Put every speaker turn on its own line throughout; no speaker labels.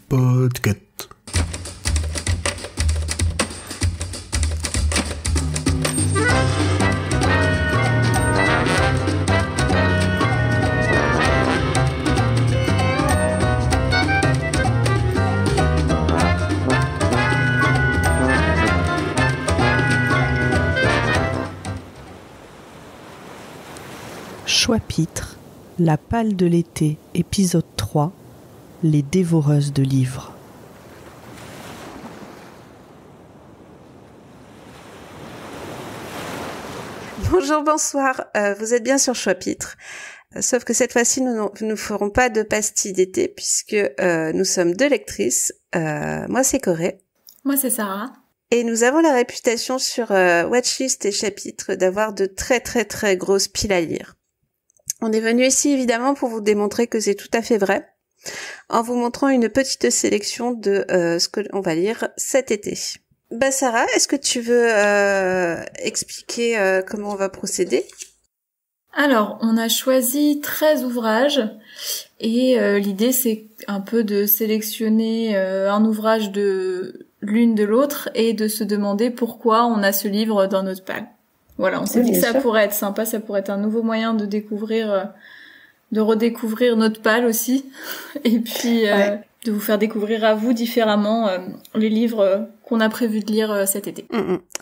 Podcast.
Choix-pitre, La Palle de l'été, épisode 3, Les dévoreuses de livres.
Bonjour, bonsoir, vous êtes bien sur Choix-pitre. Sauf que cette fois-ci, nous ne ferons pas de pastilles d'été puisque nous sommes deux lectrices. Moi, c'est Corée.
Moi, c'est Sarah.
Et nous avons la réputation sur Watchlist et Chapitre d'avoir de très très très grosses piles à lire. On est venu ici évidemment pour vous démontrer que c'est tout à fait vrai, en vous montrant une petite sélection de ce que l'on va lire cet été. Bah Sarah, est-ce que tu veux expliquer comment on va procéder ?
Alors, on a choisi 13 ouvrages et l'idée c'est un peu de sélectionner un ouvrage de l'une de l'autre et de se demander pourquoi on a ce livre dans notre palle. Voilà, on s'est dit que ça pourrait être sympa, ça pourrait être un nouveau moyen de découvrir, de redécouvrir notre palle aussi, et puis de vous faire découvrir à vous différemment les livres qu'on a prévu de lire cet été.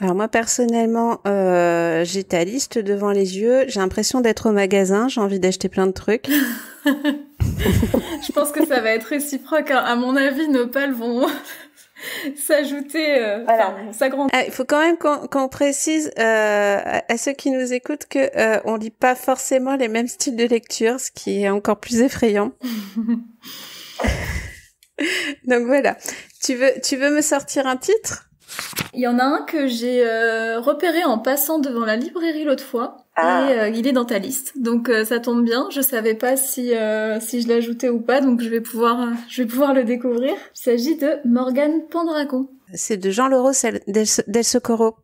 Alors moi personnellement, j'ai ta liste devant les yeux, j'ai l'impression d'être au magasin, j'ai envie d'acheter plein de trucs.
Je pense que ça va être réciproque, hein. À mon avis, nos palles vont s'ajouter,
voilà.
s'agrandir.
Il faut quand même qu'on précise à ceux qui nous écoutent que on lit pas forcément les mêmes styles de lecture, ce qui est encore plus effrayant. Donc voilà. Tu veux me sortir un titre ?
Il y en a un que j'ai repéré en passant devant la librairie l'autre fois. Et il est dans ta liste. Donc ça tombe bien, je savais pas si je l'ajoutais ou pas, donc je vais pouvoir le découvrir. Il s'agit de Morgane Pendragon.
C'est de Jean Laureau del Socorro.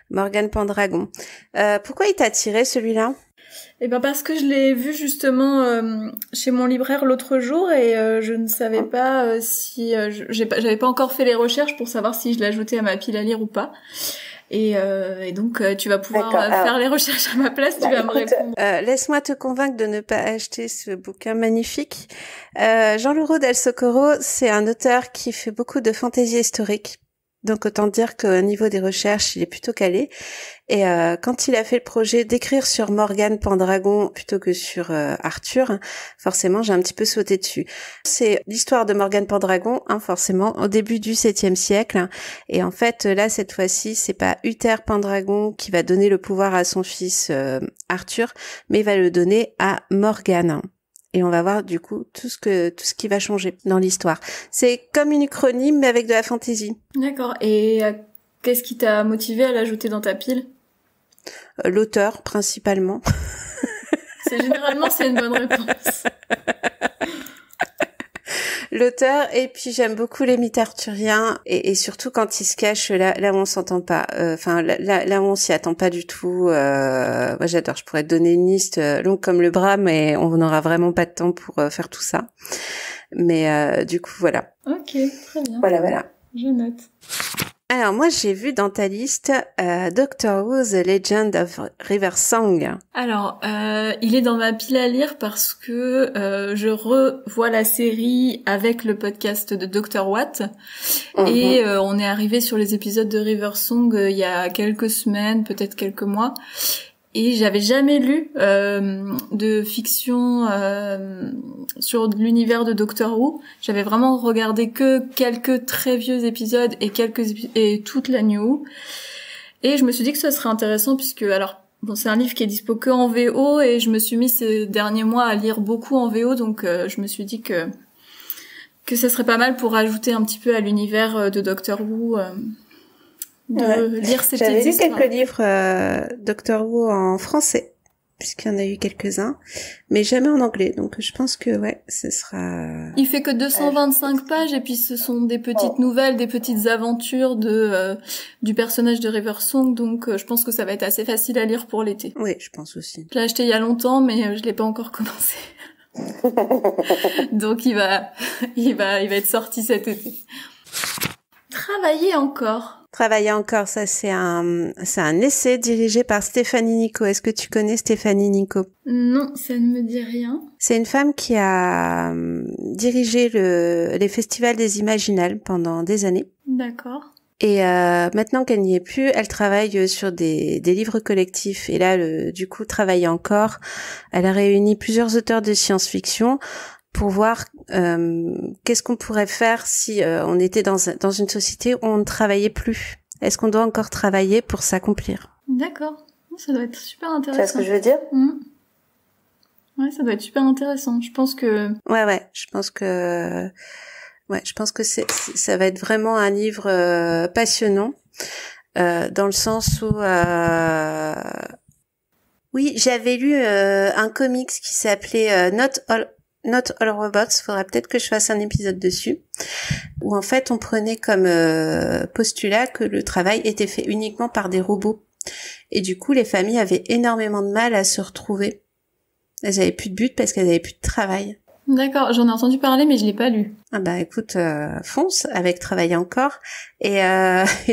Morgane Pendragon. Pourquoi il t'a attiré celui-là ?
Eh ben parce que je l'ai vu justement chez mon libraire l'autre jour et je ne savais pas si j'avais pas encore fait les recherches pour savoir si je l'ajoutais à ma pile à lire ou pas. Et donc tu vas pouvoir faire les recherches à ma place, tu vas me répondre.
Laisse-moi te convaincre de ne pas acheter ce bouquin magnifique. Jean Laureau del Socorro, c'est un auteur qui fait beaucoup de fantaisie historique. Donc autant dire qu'au niveau des recherches, il est plutôt calé. Et quand il a fait le projet d'écrire sur Morgane Pendragon plutôt que sur Arthur, forcément j'ai un petit peu sauté dessus. C'est l'histoire de Morgane Pendragon, forcément, au début du 7e siècle. Et en fait, là, cette fois-ci, c'est pas Uther Pendragon qui va donner le pouvoir à son fils Arthur, mais il va le donner à Morgane. Et on va voir du coup tout ce qui va changer dans l'histoire. C'est comme une uchronie mais avec de la fantaisie.
D'accord. Et qu'est-ce qui t'a motivé à l'ajouter dans ta pile ?
L'auteur principalement.
Généralement c'est une bonne réponse.
L'auteur, et puis j'aime beaucoup les mythes arthuriens et surtout quand ils se cachent là où on s'entend pas, là où on s'y attend pas du tout. Moi j'adore, je pourrais te donner une liste longue comme le bras, mais on n'aura vraiment pas de temps pour faire tout ça. Mais du coup voilà.
Ok, très bien.
Voilà.
Je note.
Alors moi j'ai vu dans ta liste Doctor Who The Legend of River Song.
Alors il est dans ma pile à lire parce que je revois la série avec le podcast de Dr Watt et on est arrivé sur les épisodes de River Song il y a quelques semaines, peut-être quelques mois. Et j'avais jamais lu de fiction sur l'univers de Doctor Who. J'avais vraiment regardé que quelques très vieux épisodes et toute la New Who. Et je me suis dit que ce serait intéressant puisque c'est un livre qui est dispo que en VO et je me suis mis ces derniers mois à lire beaucoup en VO, donc je me suis dit que ça serait pas mal pour rajouter un petit peu à l'univers de Doctor Who. Lire ces
J'avais lu
histoires.
quelques livres Doctor Who en français, puisqu'il y en a eu quelques-uns, mais jamais en anglais, donc je pense que ce sera...
Il fait que 225 pages, et puis ce sont des petites nouvelles, des petites aventures du personnage de River Song, donc je pense que ça va être assez facile à lire pour l'été.
Oui, je pense aussi.
Je l'ai acheté il y a longtemps, mais je l'ai pas encore commencé. Donc il va être sorti cet été. Travailler encore.
Travailler encore, ça c'est un essai dirigé par Stéphanie Nico. Est-ce que tu connais Stéphanie Nico?
Non, ça ne me dit rien.
C'est une femme qui a dirigé les festivals des Imaginales pendant des années.
D'accord.
Et maintenant qu'elle n'y est plus, elle travaille sur des livres collectifs. Et là, du coup, Travailler encore, elle a réuni plusieurs auteurs de science-fiction pour voir qu'est-ce qu'on pourrait faire si on était dans une société où on ne travaillait plus. Est-ce qu'on doit encore travailler pour s'accomplir?
D'accord. Ça doit être super intéressant.
Tu vois ce que je veux dire?
Ouais, ça doit être super intéressant. Je pense que...
Ouais, je pense que ça va être vraiment un livre passionnant, dans le sens où... Oui, j'avais lu un comics qui s'appelait Not All Robots, faudra peut-être que je fasse un épisode dessus, où en fait on prenait comme postulat que le travail était fait uniquement par des robots. Et du coup, les familles avaient énormément de mal à se retrouver. Elles avaient plus de but parce qu'elles avaient plus de travail.
D'accord, j'en ai entendu parler, mais je l'ai pas lu.
Ah bah écoute, fonce avec Travailler encore. Et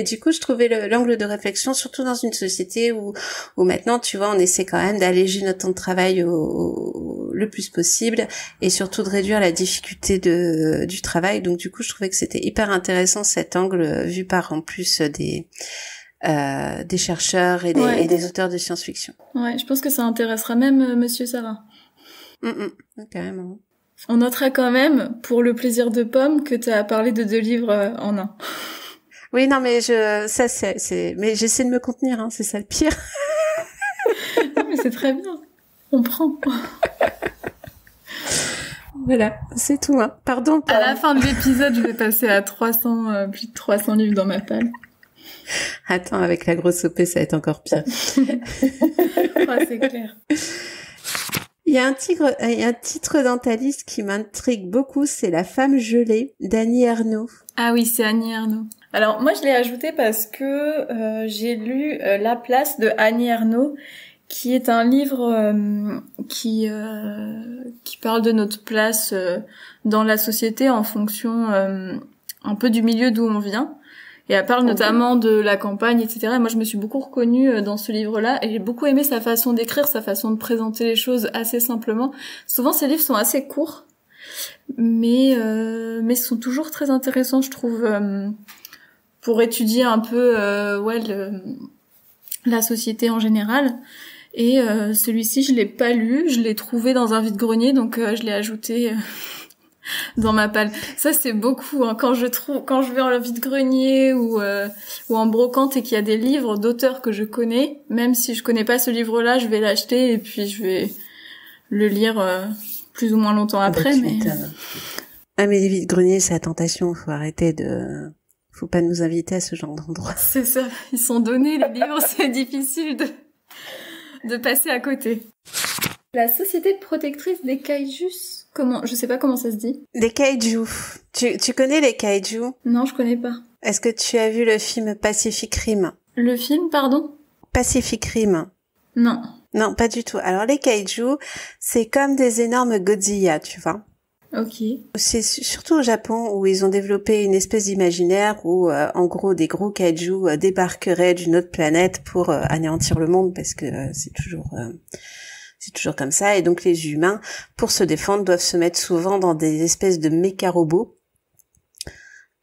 du coup, je trouvais l'angle de réflexion, surtout dans une société où maintenant, tu vois, on essaie quand même d'alléger notre temps de travail le plus possible et surtout de réduire la difficulté du travail. Donc du coup, je trouvais que c'était hyper intéressant cet angle vu par en plus des chercheurs et des auteurs de science-fiction.
Ouais, je pense que ça intéressera même Monsieur Sarah.
Carrément.
On notera quand même, pour le plaisir de Pomme, que tu as parlé de 2 livres en un.
Oui, non, mais mais j'essaie de me contenir, hein, c'est ça le pire.
Non, mais c'est très bien. On prend.
Voilà, c'est tout, hein. Pardon.
À la fin de l'épisode, je vais passer à plus de 300 livres dans ma palle.
Attends, avec la grosse OP, ça va être encore pire.
C'est clair.
Il y a un titre dans ta liste qui m'intrigue beaucoup, c'est La femme gelée d'Annie Ernaux.
Ah oui, c'est Annie Ernaux. Alors moi je l'ai ajouté parce que j'ai lu La place de Annie Ernaux, qui est un livre qui parle de notre place dans la société en fonction un peu du milieu d'où on vient. Et elle parle notamment de la campagne, etc. Et moi, je me suis beaucoup reconnue dans ce livre-là, et j'ai beaucoup aimé sa façon d'écrire, sa façon de présenter les choses assez simplement. Souvent, ces livres sont assez courts, mais sont toujours très intéressants, je trouve, pour étudier un peu, la société en général. Et celui-ci, je l'ai pas lu, je l'ai trouvé dans un vide-grenier, donc je l'ai ajouté. Dans ma palle. Ça, c'est beaucoup, hein. Quand je vais en vide-grenier ou en brocante et qu'il y a des livres d'auteurs que je connais, même si je connais pas ce livre-là, je vais l'acheter et puis je vais le lire plus ou moins longtemps après,
Ah, mais les vide-greniers, c'est la tentation. Faut pas nous inviter à ce genre d'endroit.
C'est ça. Ils sont donnés, les livres, c'est difficile de passer à côté. La Société protectrice des kaijus. Je sais pas comment ça se dit.
Les kaijus. Tu connais les kaijus?
Non, je connais pas.
Est-ce que tu as vu le film Pacific Rim?
Le film, pardon?
Pacific Rim.
Non.
Non, pas du tout. Alors les kaijus, c'est comme des énormes Godzilla, tu vois.
Ok.
C'est surtout au Japon où ils ont développé une espèce d'imaginaire où, en gros, des gros kaijus débarqueraient d'une autre planète pour anéantir le monde, parce que c'est toujours comme ça. Et donc les humains, pour se défendre, doivent se mettre souvent dans des espèces de méca-robots.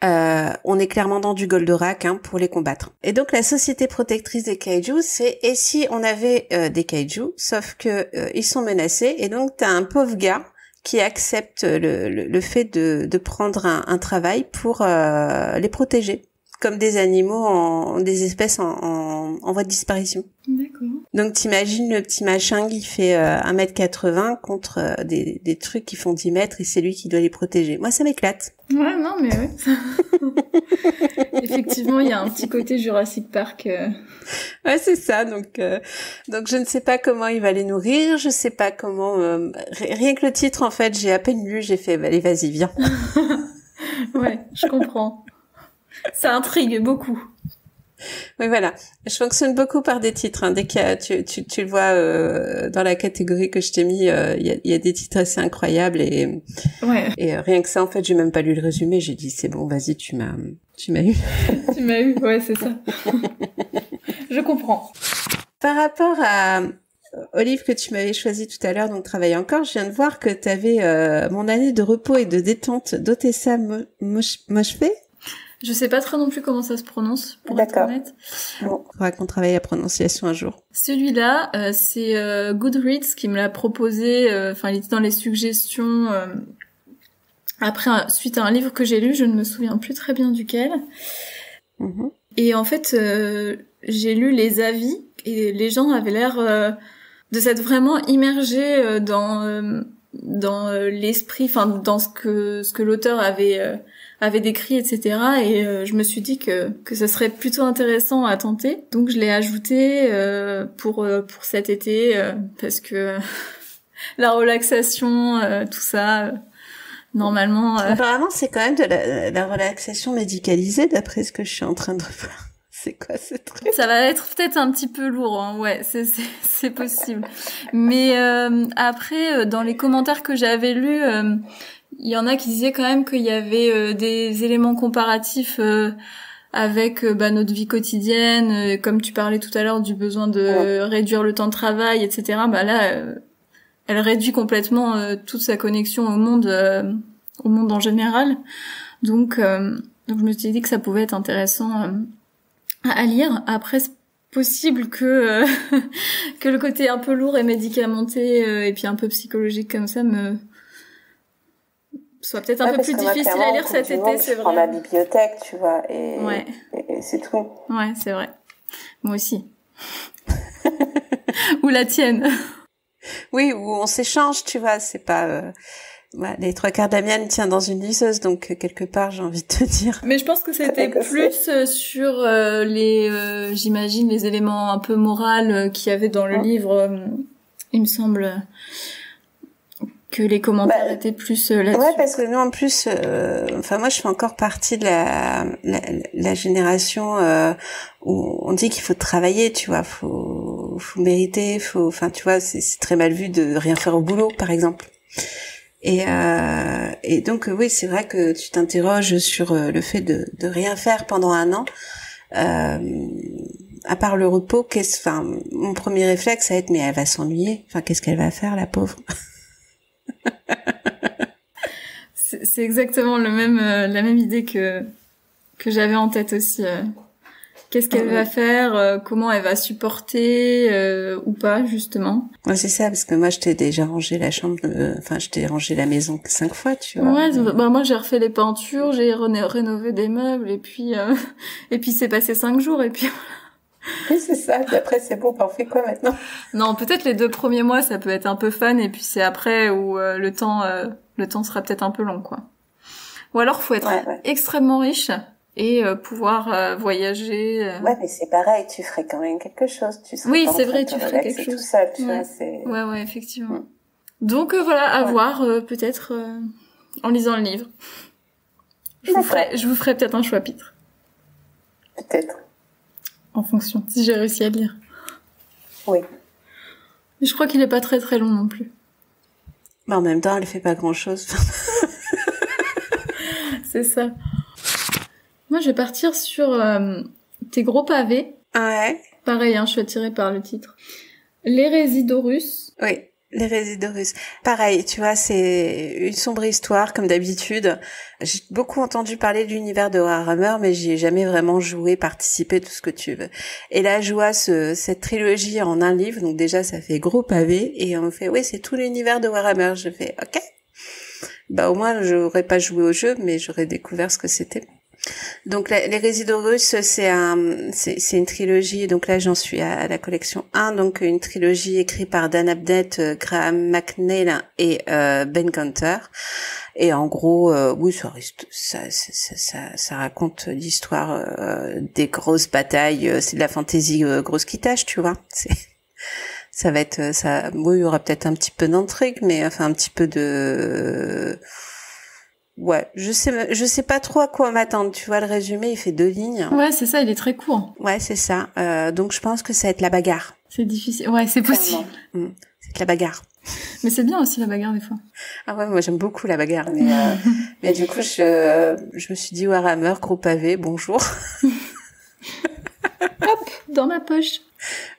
On est clairement dans du Goldorak, hein, pour les combattre. Et donc la Société protectrice des kaijus, c'est et si on avait des kaijus, sauf que ils sont menacés, et donc t'as un pauvre gars qui accepte le fait de prendre un travail pour les protéger, comme des animaux, des espèces en voie de disparition.
D'accord.
Donc t'imagines le petit machin qui fait 1m80 contre des trucs qui font 10 mètres et c'est lui qui doit les protéger. Moi, ça m'éclate.
Ouais, non, mais ouais. Effectivement, il y a un petit côté Jurassic Park.
Ouais, c'est ça. Donc je ne sais pas comment il va les nourrir. Je sais pas comment... rien que le titre, en fait, j'ai à peine lu. J'ai fait, allez, vas-y, viens.
Ouais, je comprends. Ça intrigue beaucoup.
Oui, voilà. Je fonctionne beaucoup par des titres. Hein. Dès qu'il y a, tu le vois dans la catégorie que je t'ai mis, il y a des titres assez incroyables et rien que ça, en fait, j'ai même pas lu le résumé. J'ai dit c'est bon, vas-y, tu m'as eu.
Tu m'as eu, ouais, c'est ça. Je comprends.
Par rapport au livre que tu m'avais choisi tout à l'heure, donc Travailler encore, je viens de voir que tu avais Mon année de repos et de détente d'Otessa Moshfegh.
Je sais pas trop non plus comment ça se prononce, pour être honnête.
Bon, il faudra qu'on travaille la prononciation un jour.
Celui-là, c'est Goodreads qui me l'a proposé, il était dans les suggestions après, suite à un livre que j'ai lu, je ne me souviens plus très bien duquel.
Mm-hmm.
Et en fait, j'ai lu les avis et les gens avaient l'air de s'être vraiment immergés dans l'esprit, enfin dans ce que l'auteur avait décrit, etc. Et je me suis dit que ça serait plutôt intéressant à tenter. Donc je l'ai ajouté pour cet été parce que la relaxation, tout ça. Normalement.
Apparemment, c'est quand même de la relaxation médicalisée, d'après ce que je suis en train de voir. C'est quoi ce truc?
Ça va être peut-être un petit peu lourd, hein. Ouais, c'est possible. Mais après, dans les commentaires que j'avais lus, il y en a qui disaient quand même qu'il y avait des éléments comparatifs avec notre vie quotidienne, comme tu parlais tout à l'heure du besoin de réduire le temps de travail, etc. Là. Elle réduit complètement toute sa connexion au monde en général. Donc je me suis dit que ça pouvait être intéressant à lire. Après, c'est possible que que le côté un peu lourd et médicamenté et puis un peu psychologique comme ça me soit peut-être un peu plus difficile à lire cet été, c'est vrai.
Je prends ma bibliothèque, tu vois, et c'est tout.
Ouais, c'est vrai. Moi aussi. Ou la tienne.
Oui, où on s'échange, tu vois, c'est pas... les 3/4 de la mienne tient dans une liseuse, donc quelque part, j'ai envie de te dire.
Mais je pense que c'était plus sur j'imagine, les éléments un peu moraux qu'il y avait dans le livre. Il me semble que les commentaires étaient plus là-dessus.
Ouais, parce que nous, en plus, moi, je fais encore partie de la génération où on dit qu'il faut travailler, tu vois, faut mériter, tu vois, c'est très mal vu de rien faire au boulot, par exemple. Et donc, oui, c'est vrai que tu t'interroges sur le fait de rien faire pendant un an. À part le repos, mon premier réflexe, ça va être, mais elle va s'ennuyer. Enfin, qu'est-ce qu'elle va faire, la pauvre?
C'est exactement la même idée que j'avais en tête aussi. Qu'est-ce qu'elle va faire, comment elle va supporter ou pas, justement.
Ouais, c'est ça, parce que moi je t'ai déjà rangé la chambre, je t'ai rangé la maison 5 fois, tu vois.
Ouais, moi j'ai refait les peintures, j'ai rénové des meubles et puis c'est passé 5 jours et puis
oui, c'est ça. Puis après, c'est bon, on fait quoi maintenant?
Non, peut-être les 2 premiers mois, ça peut être un peu fun, et puis c'est après où le temps sera peut-être un peu long, quoi. Ou alors, faut être extrêmement riche et pouvoir voyager.
Ouais, mais c'est pareil, tu ferais quand même quelque chose.
Oui, c'est vrai, tu ferais quelque chose.
Tout seul, tu vois, c'est...
Ouais, effectivement. Donc voilà, à voir peut-être en lisant le livre. Je vous ferai peut-être un chapitre.
Peut-être.
En fonction, si j'ai réussi à lire.
Oui.
Mais je crois qu'il est pas très très long non plus.
Mais en même temps, elle fait pas grand-chose.
C'est ça. Moi, je vais partir sur Tes gros pavés.
Ouais.
Pareil, je suis attirée par le titre. L'hérésie d'Horus.
Oui. Les Résidorus. Pareil, tu vois, c'est une sombre histoire, comme d'habitude. J'ai beaucoup entendu parler de l'univers de Warhammer, mais j'y ai jamais vraiment joué, participé, tout ce que tu veux. Et là, je vois cette trilogie en un livre, donc déjà, ça fait gros pavé, et on me fait, oui, c'est tout l'univers de Warhammer. Je fais, ok. Au moins, j'aurais pas joué au jeu, mais j'aurais découvert ce que c'était. Donc les Résidorus, c'est une trilogie. Donc là, j'en suis à la collection 1, donc une trilogie écrite par Dan Abnett, Graham McNeil et Ben Gunter. Et en gros, oui, ça raconte l'histoire des grosses batailles. C'est de la fantaisie grosse qui tâche, tu vois. Ça va être ça. Oui, il y aura peut-être un petit peu d'intrigue, mais enfin un petit peu de Ouais, je sais pas trop à quoi m'attendre. Tu vois, le résumé, il fait 2 lignes.
Ouais, c'est ça, il est très court.
Ouais, c'est ça. Donc, je pense que ça va être la bagarre.
C'est difficile. Ouais, c'est possible.
C'est la bagarre.
Mais c'est bien aussi la bagarre des fois.
Ah ouais, moi j'aime beaucoup la bagarre. Mais du coup, je me suis dit, Warhammer, gros pavé, bonjour.
Hop, dans ma poche.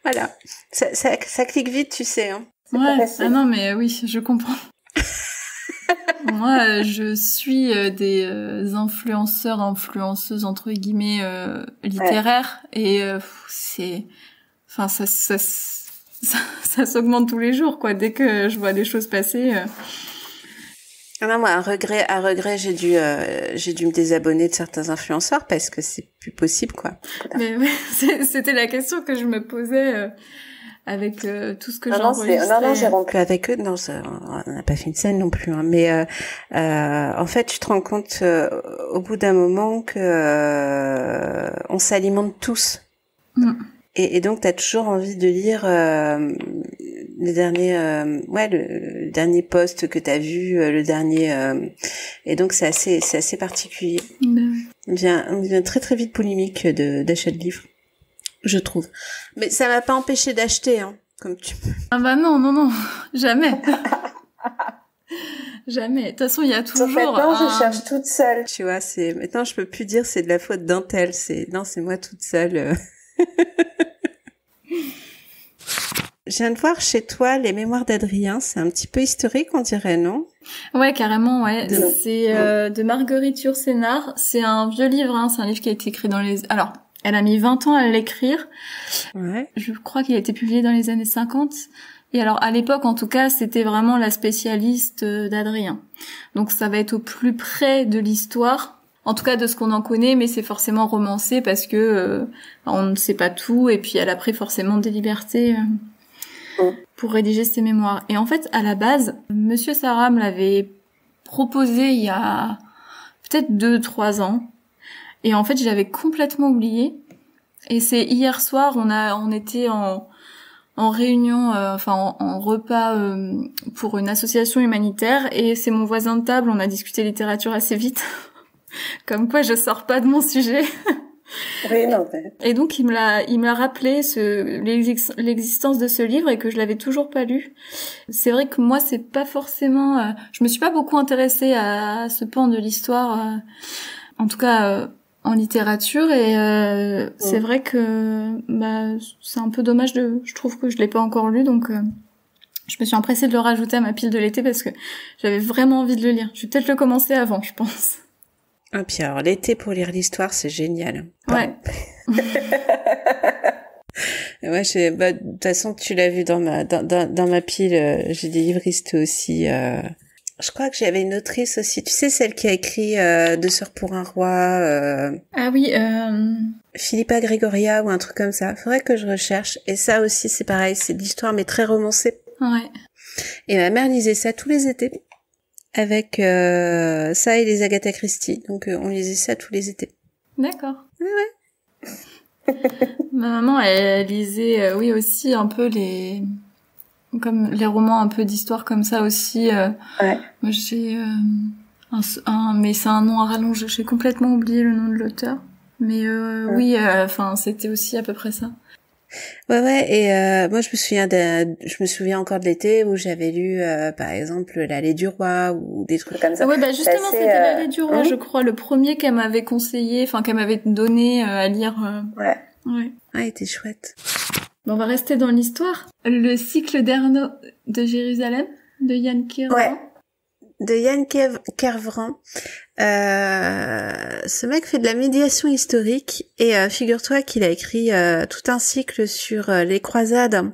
Voilà. Ça clique vite, tu sais. Hein.
Ouais. Ah non, mais oui, je comprends. Moi, je suis des influenceuses entre guillemets littéraires et c'est, enfin ça s'augmente tous les jours quoi. Dès que je vois des choses passer.
Ah non, moi, à regret, j'ai dû me désabonner de certains influenceurs parce que c'est plus possible quoi.
Mais ouais, c'était la question que je me posais. Avec tout ce que j'enregistrais.
Non, j'ai rompu avec eux. Non, on n'a pas fait une scène non plus. Hein, mais en fait, tu te rends compte au bout d'un moment que on s'alimente tous. Et donc, t'as toujours envie de lire le dernier post que t'as vu, le dernier. Et donc, c'est assez particulier. On devient très très vite polémique d'achat de livres. Je trouve. Mais ça m'a pas empêché d'acheter, hein, comme tu peux.
Ah bah non, jamais. Jamais. De toute façon, il y a toujours.
Maintenant, je cherche toute seule. Tu vois, maintenant, je peux plus dire c'est de la faute d'un tel. C'est moi toute seule. Je viens de voir chez toi les Mémoires d'Adrien. C'est un petit peu historique, on dirait, non?
Ouais, carrément, ouais. C'est de Marguerite Yourcenar. C'est un vieux livre, hein. C'est un livre qui a été écrit dans les. Alors. Elle a mis 20 ans à l'écrire.
Ouais.
Je crois qu'il a été publié dans les années 50. Et alors, à l'époque, en tout cas, c'était vraiment la spécialiste d'Adrien. Donc, ça va être au plus près de l'histoire. En tout cas, de ce qu'on en connaît, mais c'est forcément romancé parce que on ne sait pas tout. Et puis, elle a pris forcément des libertés pour rédiger ses mémoires. Et en fait, à la base, Monsieur Sarrat me l'avait proposé il y a peut-être 2-3 ans. Et en fait, je l'avais complètement oublié. Et c'est hier soir, on était en réunion, en repas pour une association humanitaire. Et c'est mon voisin de table, on a discuté littérature assez vite. Comme quoi, je sors pas de mon sujet.
Oui, non, mais...
Et donc, il me l'a rappelé l'existence de ce livre et que je l'avais toujours pas lu. C'est vrai que moi, c'est pas forcément... je me suis pas beaucoup intéressée à ce pan de l'histoire. En tout cas... en littérature et c'est vrai que c'est un peu dommage je trouve que je l'ai pas encore lu donc je me suis empressée de le rajouter à ma pile de l'été parce que j'avais vraiment envie de le lire. Je vais peut-être le commencer avant, je pense.
Ah puis alors l'été pour lire l'histoire, c'est génial.
Ouais.
Ouais, de toute façon tu l'as vu dans ma pile, j'ai des livristes aussi. Je crois que j'avais une autrice aussi, tu sais, celle qui a écrit Deux sœurs pour un roi.
Ah oui,
Philippa Gregoria ou un truc comme ça. Faudrait que je recherche. Et ça aussi, c'est pareil, c'est de l'histoire mais très romancée.
Ouais.
Et ma mère lisait ça tous les étés avec ça et les Agatha Christie. Donc on lisait ça tous les étés.
D'accord.
Ouais.
Ma maman, elle lisait, oui aussi un peu comme les romans un peu d'histoire comme ça aussi.
Ouais.
Moi j'ai mais c'est un nom à rallonge. J'ai complètement oublié le nom de l'auteur. Mais oui, c'était aussi à peu près ça.
Ouais, et moi je me souviens encore de l'été où j'avais lu par exemple L'Allée du Roi ou des trucs comme ça.
Ouais, justement c'était L'Allée du Roi, je crois, le premier qu'elle m'avait conseillé, qu'elle m'avait donné à lire.
Ouais.
Ah,
il était chouette.
Bon, on va rester dans l'histoire. Le cycle d'Ernaud de Jérusalem de Yann Kervran.
Ouais. De Yann Kervran. Ce mec fait de la médiation historique et figure-toi qu'il a écrit tout un cycle sur les croisades.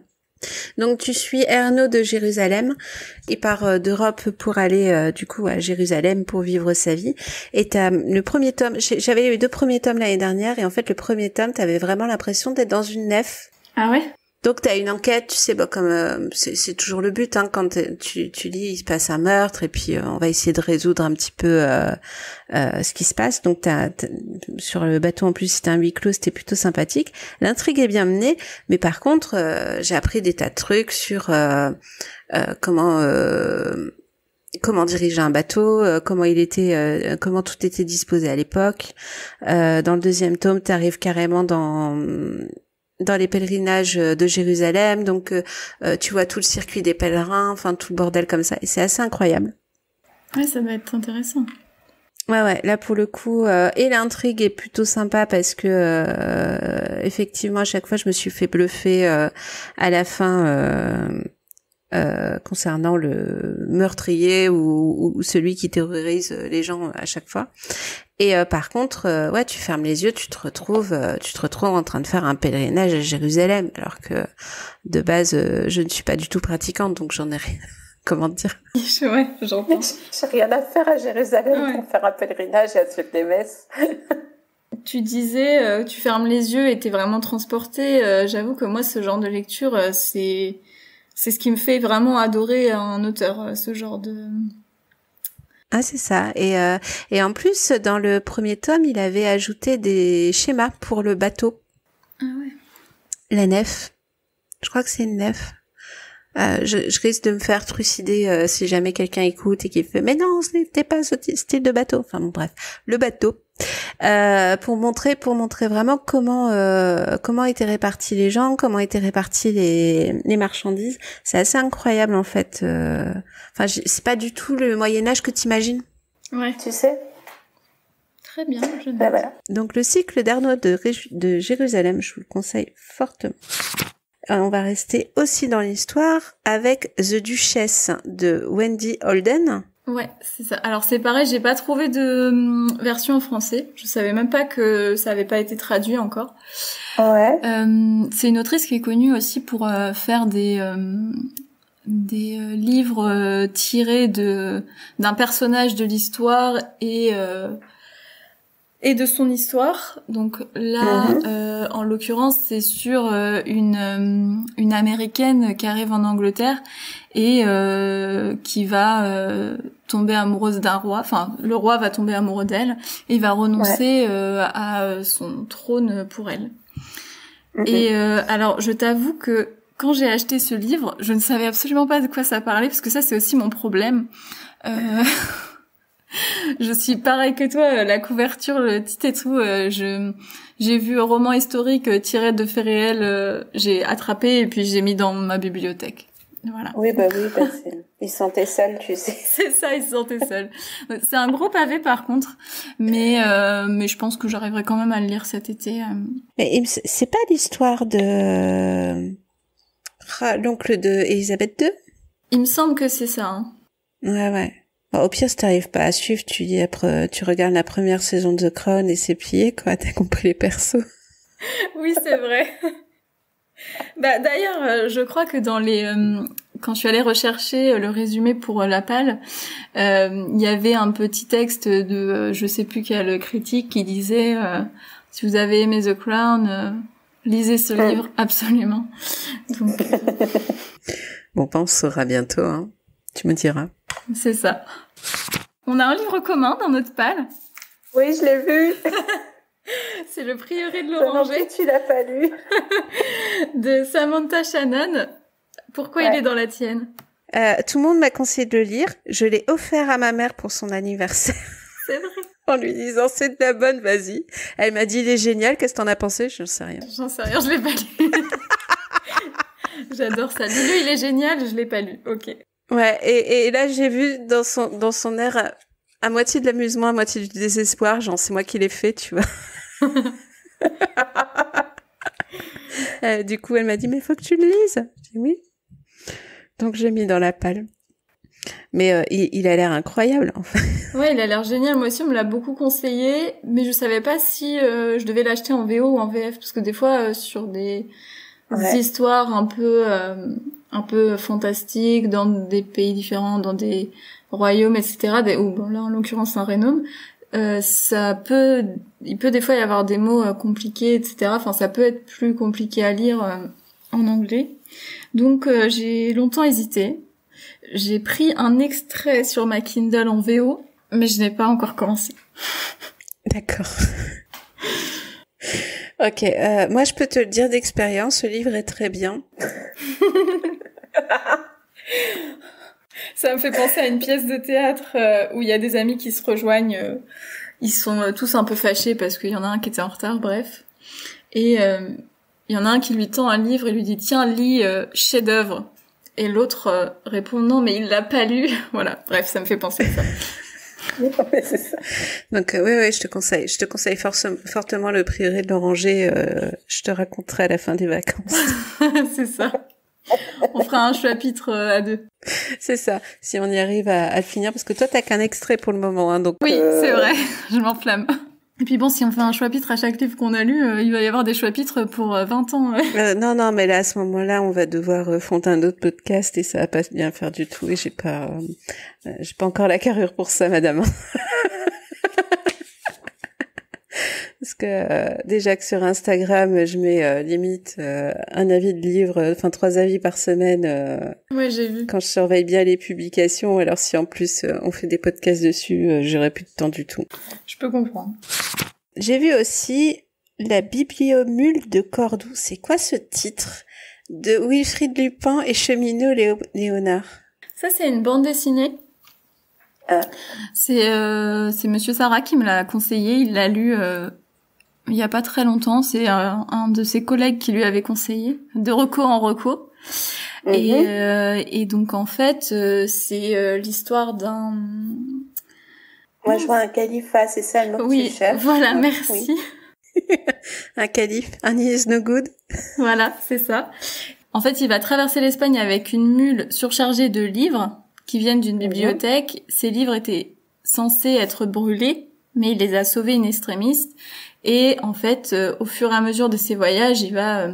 Donc tu suis Ernaud de Jérusalem, il part d'Europe pour aller du coup à Jérusalem pour vivre sa vie. Et t'as le premier tome, j'avais lu les 2 premiers tomes l'année dernière et en fait le premier tome t'avais vraiment l'impression d'être dans une nef.
Ah ouais?
Donc t'as une enquête, tu sais, comme c'est toujours le but, hein, quand tu lis, il se passe un meurtre et puis on va essayer de résoudre un petit peu ce qui se passe. Donc t'as sur le bateau en plus, c'était un huis clos, c'était plutôt sympathique. L'intrigue est bien menée, mais par contre j'ai appris des tas de trucs sur comment comment diriger un bateau, comment tout était disposé à l'époque. Dans le deuxième tome, tu arrives carrément dans les pèlerinages de Jérusalem, donc tu vois tout le circuit des pèlerins, enfin tout le bordel comme ça, et c'est assez incroyable.
Ouais, ça va être intéressant.
Ouais, là pour le coup, et l'intrigue est plutôt sympa parce que effectivement à chaque fois je me suis fait bluffer à la fin concernant le meurtrier ou celui qui terrorise les gens à chaque fois. Et par contre, ouais, tu fermes les yeux, tu te retrouves en train de faire un pèlerinage à Jérusalem, alors que de base je ne suis pas du tout pratiquante, donc j'en ai rien. Comment dire?
Ouais, j'entends.
J'ai rien à faire à Jérusalem pour faire un pèlerinage et à suivre des messes.
Tu disais, tu fermes les yeux et t'es vraiment transporté. J'avoue que moi, ce genre de lecture, c'est ce qui me fait vraiment adorer un auteur, ce genre de...
Ah, c'est ça. Et en plus, dans le premier tome, il avait ajouté des schémas pour le bateau.
Ah ouais.
La nef. Je crois que c'est une nef. Je risque de me faire trucider si jamais quelqu'un écoute et qui fait mais non, ce n'était pas ce style de bateau. Enfin bon, bref, le bateau pour montrer vraiment comment étaient répartis les gens, comment étaient répartis les marchandises. C'est assez incroyable en fait. Enfin, c'est pas du tout le Moyen Âge que t'imagines.
Ouais.
Tu sais.
Très bien.
Voilà. Donc le cycle d'Arnaud de Jérusalem, je vous le conseille fortement. On va rester aussi dans l'histoire avec The Duchess de Wendy Holden.
Ouais, c'est ça. Alors c'est pareil, j'ai pas trouvé de version en français. Je savais même pas que ça avait pas été traduit encore.
Ouais.
C'est une autrice qui est connue aussi pour faire des livres tirés d'un personnage de l'histoire et de son histoire. Donc là, en l'occurrence, c'est sur une américaine qui arrive en Angleterre et qui va tomber amoureuse d'un roi. Enfin, le roi va tomber amoureux d'elle et il va renoncer à son trône pour elle. Et alors, je t'avoue que quand j'ai acheté ce livre, je ne savais absolument pas de quoi ça parlait, parce que ça, c'est aussi mon problème. Je suis pareil que toi, la couverture, le titre et tout, j'ai vu un roman historique tiré de faits réels, j'ai attrapé et puis j'ai mis dans ma bibliothèque. Voilà.
Oui, ils se sentaient seuls, tu sais.
C'est ça, ils se sentaient seuls. C'est un gros pavé par contre, mais je pense que j'arriverai quand même à le lire cet été.
Mais c'est pas l'histoire de l'oncle de Elisabeth II?
Il me semble que c'est ça. Hein.
Ouais. Bon, au pire, si t'arrives pas à suivre, tu regardes la première saison de The Crown et c'est plié, quoi. T'as compris les persos.
Oui, c'est vrai. Bah, d'ailleurs, je crois que quand je suis allée rechercher le résumé pour La Palle, il y avait un petit texte de, je sais plus quel critique qui disait, si vous avez aimé The Crown, lisez ce livre, absolument. Donc,
bon, on saura bientôt, hein. Tu me diras.
C'est ça. On a un livre commun dans notre palle.
Oui, je l'ai vu.
C'est Le Prieuré de l'Oranger.
Tu l'as pas lu.
De Samantha Shannon. Pourquoi il est dans la tienne?
Tout le monde m'a conseillé de le lire. Je l'ai offert à ma mère pour son anniversaire.
C'est vrai.
En lui disant, c'est de la bonne, vas-y. Elle m'a dit, il est génial. Qu'est-ce que t'en as pensé? J'en sais rien.
Je l'ai pas lu. J'adore ça. Dis-le, il est génial, je l'ai pas lu. Ok.
Ouais, et là, j'ai vu dans son air à moitié de l'amusement, à moitié du désespoir, genre, c'est moi qui l'ai fait, tu vois. Du coup, elle m'a dit, mais faut que tu le lises. J'ai dit oui. Donc, j'ai mis dans la palle. Mais il a l'air incroyable, en fait.
Ouais, il a l'air génial. Moi aussi, on me l'a beaucoup conseillé, mais je savais pas si je devais l'acheter en VO ou en VF, parce que des fois, sur des histoires un peu fantastiques, dans des pays différents, dans des royaumes, etc., ou bon, là, en l'occurrence, un Rhénome, il peut des fois y avoir des mots compliqués, etc. Enfin, ça peut être plus compliqué à lire en anglais. Donc, j'ai longtemps hésité. J'ai pris un extrait sur ma Kindle en VO, mais je n'ai pas encore commencé.
D'accord. Ok, moi je peux te le dire d'expérience, ce livre est très bien.
Ça me fait penser à une pièce de théâtre où il y a des amis qui se rejoignent. Ils sont tous un peu fâchés parce qu'il y en a un qui était en retard, bref. Et il y en a un qui lui tend un livre et lui dit « Tiens, lis chef-d'œuvre ». Et l'autre répond « Non, mais il l'a pas lu ». Voilà, bref, ça me fait penser à ça.
C'est ça. Donc oui, je te conseille fortement le Prieuré de l'Oranger. Je te raconterai à la fin des vacances.
C'est ça. On fera un chapitre à 2.
C'est ça. Si on y arrive à le finir, parce que toi t'as qu'un extrait pour le moment, hein, donc.
Oui, c'est vrai. Je m'enflamme. Et puis bon, si on fait un chapitre à chaque livre qu'on a lu, il va y avoir des chapitres pour 20 ans.
Non, mais là, à ce moment-là, on va devoir fonder un autre podcast et ça va pas bien faire du tout. Et j'ai pas encore la carrure pour ça, madame. Parce que déjà que sur Instagram, je mets limite un avis de livre, 3 avis par semaine.
Ouais, j'ai vu.
Quand je surveille bien les publications, alors si en plus on fait des podcasts dessus, j'aurai plus de temps du tout.
Je peux comprendre.
J'ai vu aussi La Bibliomule de Cordoue. C'est quoi ce titre? De Wilfrid Lupin et Cheminot Léonard.
Ça, c'est une bande dessinée. C'est Monsieur Sarah qui me l'a conseillé. Il l'a lu il y a pas très longtemps. C'est un de ses collègues qui lui avait conseillé, de reco en reco. Et donc en fait, c'est l'histoire d'un.
Moi, je vois un califat, c'est ça le mot que tu cherches.
Voilà, merci.
Oui. Un calife, un is no good.
Voilà, c'est ça. En fait, il va traverser l'Espagne avec une mule surchargée de livres qui viennent d'une bibliothèque. Ces livres étaient censés être brûlés, mais il les a sauvés in extremis. Et en fait, au fur et à mesure de ses voyages, il va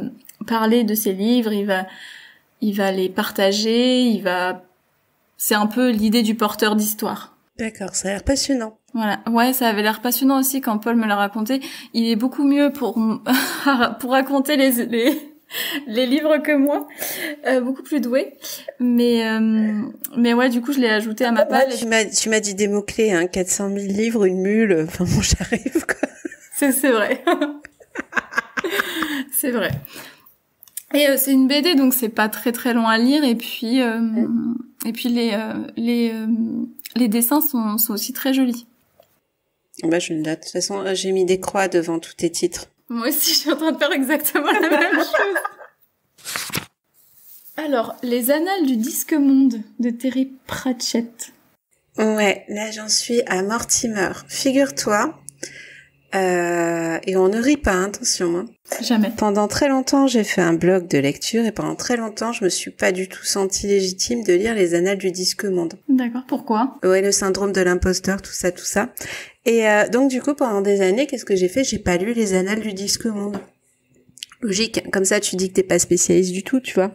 parler de ses livres, il va les partager, c'est un peu l'idée du porteur d'histoire.
D'accord, ça a l'air passionnant.
Voilà, ouais, ça avait l'air passionnant aussi quand Paul me l'a raconté. Il est beaucoup mieux pour raconter les livres que moi, beaucoup plus doué. Mais ouais, du coup, je l'ai ajouté à ma page.
Tu m'as dit des mots clés, hein, 400 000 livres, une mule. Enfin bon, j'arrive quoi.
C'est vrai. C'est vrai. Et c'est une BD, donc c'est pas très très long à lire. Et puis les dessins sont aussi très jolis.
Bah je le note. De toute façon, j'ai mis des croix devant tous tes titres.
Moi aussi, je suis en train de faire exactement la même chose. Alors, Les Annales du Disque Monde de Terry Pratchett.
Ouais, là j'en suis à Mortimer. Figure-toi. Et on ne rit pas, hein, attention. Hein.
Jamais.
Pendant très longtemps, j'ai fait un blog de lecture et pendant très longtemps, je me suis pas du tout sentie légitime de lire les Annales du Disque Monde.
D'accord, pourquoi?
Ouais, le syndrome de l'imposteur, tout ça. Et donc du coup, pendant des années, qu'est-ce que j'ai fait? J'ai pas lu les Annales du Disque Monde. Logique, comme ça tu dis que t'es pas spécialiste du tout, tu vois.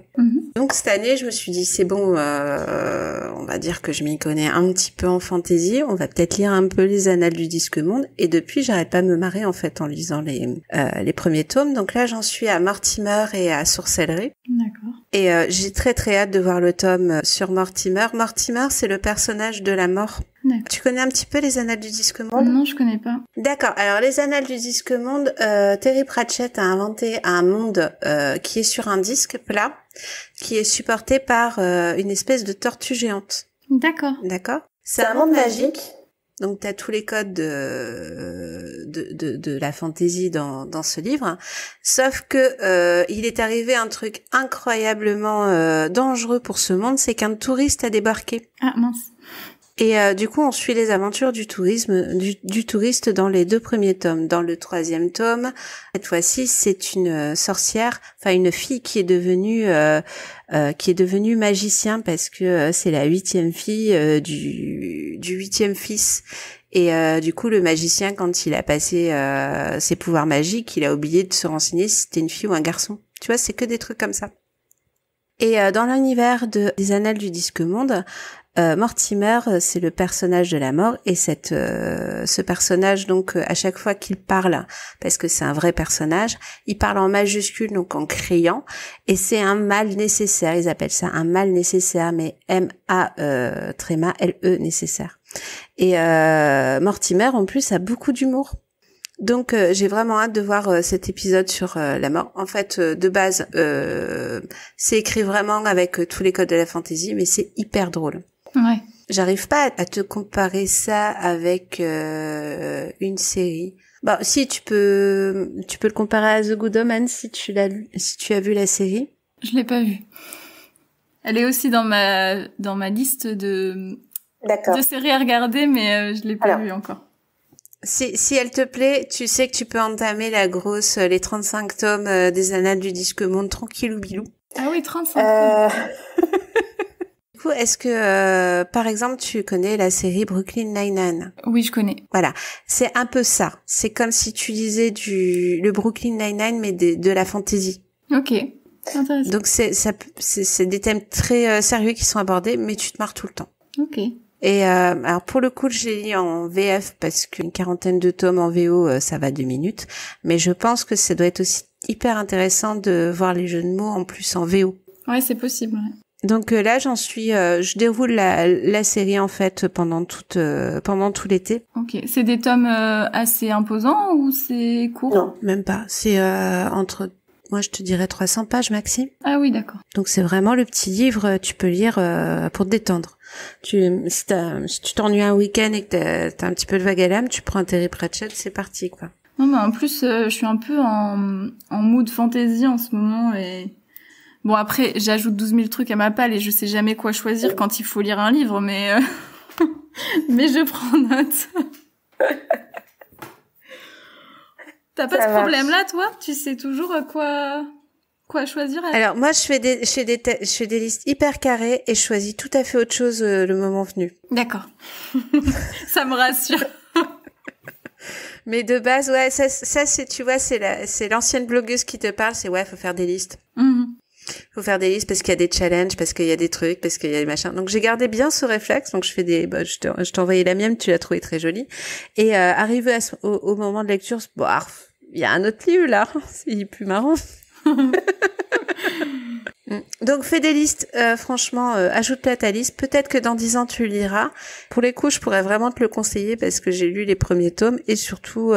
Donc cette année, je me suis dit c'est bon, on va dire que je m'y connais un petit peu en fantasy, on va peut-être lire un peu les Annales du Disque Monde. Et depuis, j'arrête pas de me marrer en fait en lisant les premiers tomes. Donc là, j'en suis à Mortimer et à Sorcellerie.
D'accord.
Et j'ai très très hâte de voir le tome sur Mortimer. Mortimer, c'est le personnage de la mort.
D'accord.
Tu connais un petit peu les Annales du Disque Monde?
Non, je connais pas.
D'accord. Alors les Annales du Disque Monde, Terry Pratchett a inventé un monde qui est sur un disque plat, qui est supporté par une espèce de tortue géante.
D'accord.
D'accord. C'est un monde magique. Donc t'as tous les codes de la fantasy dans ce livre, sauf que il est arrivé un truc incroyablement dangereux pour ce monde, c'est qu'un touriste a débarqué.
Ah mince.
Et du coup, on suit les aventures du touriste dans les 2 premiers tomes. Dans le 3e tome, cette fois-ci, c'est une sorcière, enfin une fille qui est devenue magicien parce que c'est la 8e fille du 8e fils. Et du coup, le magicien, quand il a passé ses pouvoirs magiques, il a oublié de se renseigner si c'était une fille ou un garçon. Tu vois, c'est que des trucs comme ça. Et dans l'univers des Annales du Disque Monde, Mortimer, c'est le personnage de la mort, et ce personnage, donc à chaque fois qu'il parle, parce que c'est un vrai personnage, il parle en majuscule, donc en criant, et c'est un mal nécessaire. Ils appellent ça un mal nécessaire, mais M-A-L-E nécessaire. Et Mortimer, en plus, a beaucoup d'humour. Donc j'ai vraiment hâte de voir cet épisode sur la mort. En fait, de base, c'est écrit vraiment avec tous les codes de la fantasy, mais c'est hyper drôle.
Ouais.
J'arrive pas à te comparer ça avec une série. Bon, si tu peux le comparer à The Good Omens si tu as vu la série.
Je l'ai pas vue. Elle est aussi dans ma liste de séries à regarder, mais je l'ai pas vue encore.
Si elle te plaît, tu sais que tu peux entamer les 35 tomes des Annales du Disque Monde tranquillou bilou.
Ah oui, 35 tomes.
Du coup, est-ce que, par exemple, tu connais la série Brooklyn Nine-Nine?
Oui, je connais.
Voilà. C'est un peu ça. C'est comme si tu lisais le Brooklyn Nine-Nine, mais de la fantasy.
Ok. Intéressant.
Donc c'est des thèmes très sérieux qui sont abordés, mais tu te marres tout le temps.
Ok.
Et alors pour le coup, je l'ai lu en VF parce qu'une 40aine de tomes en VO, ça va 2 minutes. Mais je pense que ça doit être aussi hyper intéressant de voir les jeux de mots en plus en VO.
Ouais, c'est possible. Ouais.
Donc là, je déroule la série en fait pendant tout l'été.
Ok. C'est des tomes assez imposants ou c'est court?
Non, même pas. C'est moi je te dirais 300 pages maxi.
Ah oui, d'accord.
Donc c'est vraiment le petit livre, tu peux lire pour te détendre. Si tu t'ennuies un week-end et que t'as un petit peu de vague à l'âme, tu prends un Terry Pratchett, c'est parti quoi.
Non, mais en plus, je suis un peu en mood fantasy en ce moment et bon après j'ajoute 12 000 trucs à ma palle et je sais jamais quoi choisir quand il faut lire un livre, mais mais je prends note. T'as pas ce problème-là, toi? Tu sais toujours quoi choisir?
Alors moi, je fais des listes hyper carrées et je choisis tout à fait autre chose le moment venu.
D'accord. Ça me rassure.
Mais de base, ouais, ça c'est, tu vois, c'est l'ancienne blogueuse qui te parle. C'est ouais, faut faire des listes. Faut faire des listes parce qu'il y a des challenges, parce qu'il y a des trucs, parce qu'il y a des machins. Donc j'ai gardé bien ce réflexe. Donc je fais je t'ai envoyé la mienne, tu l'as trouvée très jolie. Et arrivé au moment de lecture, bon, il y a un autre livre là, c'est plus marrant. Donc fais des listes, franchement, ajoute-le à ta liste. Peut-être que dans 10 ans tu le liras. Pour les coups, je pourrais vraiment te le conseiller parce que j'ai lu les premiers tomes et surtout,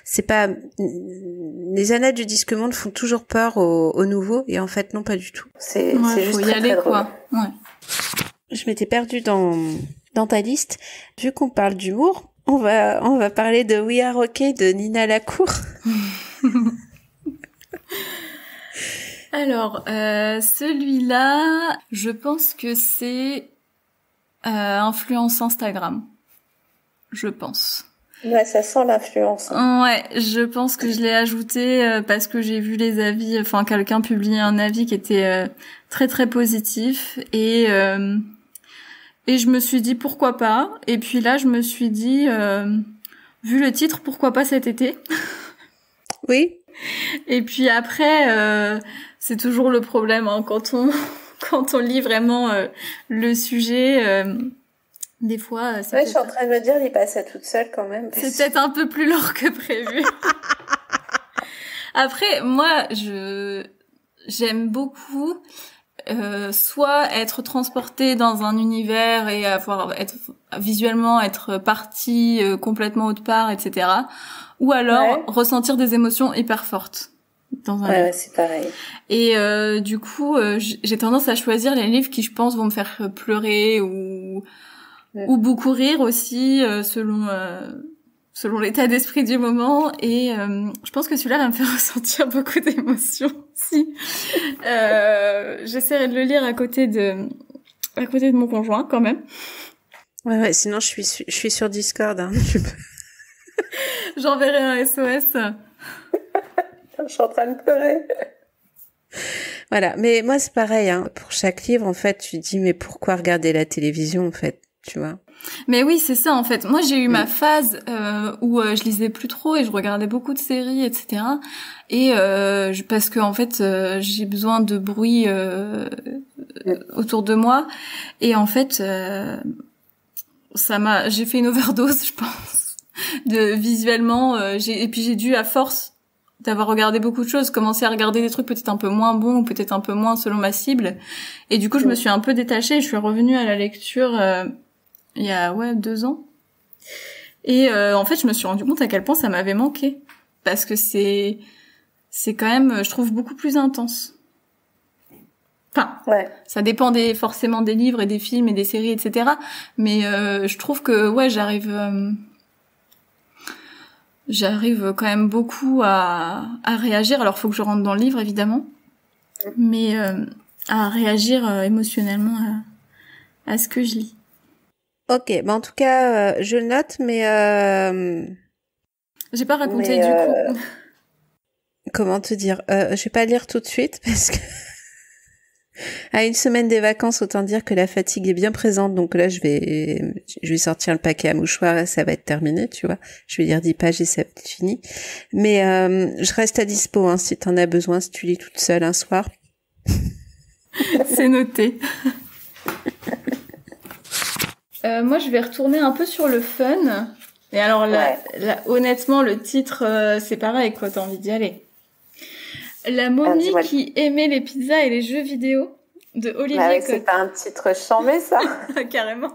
c'est pas les Annales du Disque Monde font toujours peur aux nouveaux et en fait non, pas du tout.
C'est juste très, très drôle. Quoi. Ouais.
Je m'étais perdue dans ta liste. Vu qu'on parle d'humour, on va parler de We Are OK de Nina Lacour.
Alors, celui-là, je pense que c'est influence Instagram. Je pense.
Ouais, ça sent l'influence.
Ouais, je pense que je l'ai ajouté parce que j'ai vu les avis, enfin quelqu'un publier un avis qui était très très positif et je me suis dit pourquoi pas. Et puis là, je me suis dit, vu le titre, pourquoi pas cet été.
Oui.
Et puis après, c'est toujours le problème hein, quand on lit vraiment le sujet. Des fois,
ouais, je suis en train de me dire, il passe à toute seule quand même.
C'est peut-être un peu plus lourd que prévu. Après, moi, j'aime beaucoup soit être transportée dans un univers et visuellement être partie complètement autre part, etc. Ou alors ressentir des émotions hyper fortes dans un livre.
Ouais, c'est pareil.
Et du coup, j'ai tendance à choisir les livres qui, je pense, vont me faire pleurer ou beaucoup rire aussi, selon l'état d'esprit du moment. Et je pense que celui-là va me faire ressentir beaucoup d'émotions aussi. J'essaierai de le lire à côté de mon conjoint quand même.
Ouais, sinon je suis sur Discord. Hein.
J'enverrai un SOS.
Je suis en train de pleurer. Voilà, mais moi c'est pareil. Hein. Pour chaque livre, en fait, tu te dis mais pourquoi regarder la télévision, en fait, tu vois.
Mais oui, c'est ça en fait. Moi, j'ai eu ma phase où je lisais plus trop et je regardais beaucoup de séries, etc. Et parce que en fait, j'ai besoin de bruit autour de moi. Et en fait, j'ai fait une overdose, je pense, visuellement. Et puis j'ai dû, à force d'avoir regardé beaucoup de choses, commencer à regarder des trucs peut-être un peu moins bons ou peut-être un peu moins selon ma cible. Et du coup, je me suis un peu détachée. Je suis revenue à la lecture. Il y a 2 ans. Et en fait, je me suis rendu compte à quel point ça m'avait manqué. Parce que c'est quand même, je trouve, beaucoup plus intense. Enfin, ça dépend forcément des livres et des films et des séries, etc. Mais je trouve que j'arrive quand même beaucoup à réagir. Alors, faut que je rentre dans le livre, évidemment, mais à réagir émotionnellement à ce que je lis.
Ok, en tout cas, je le note, mais
j'ai pas raconté du coup.
Comment te dire, je vais pas lire tout de suite parce que à une semaine des vacances, autant dire que la fatigue est bien présente. Donc là, je vais sortir le paquet à mouchoirs et ça va être terminé, tu vois. Je vais lire 10 pages et ça va être fini. Mais je reste à dispo, hein, si t'en as besoin, si tu lis toute seule un soir.
C'est noté. Moi, je vais retourner un peu sur le fun. Et alors là, honnêtement, le titre, c'est pareil, quoi. T'as envie d'y aller. La momie qui aimait les pizzas et les jeux vidéo de Olivier Cotte.
C'est pas un titre chambé, ça.
Carrément.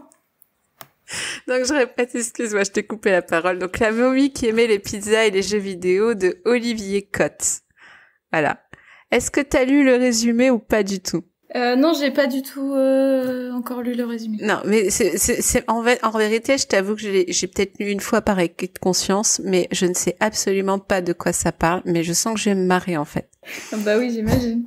Donc je répète, excuse-moi, je t'ai coupé la parole. Donc la momie qui aimait les pizzas et les jeux vidéo de Olivier Cotte. Voilà. Est-ce que t'as lu le résumé ou pas du tout?
Non, j'ai pas du tout encore lu le résumé.
Non, mais c'est en vérité, je t'avoue que j'ai peut-être lu une fois par acquis de conscience, mais je ne sais absolument pas de quoi ça parle, mais je sens que je vais me marrer en fait.
Bah oui, j'imagine.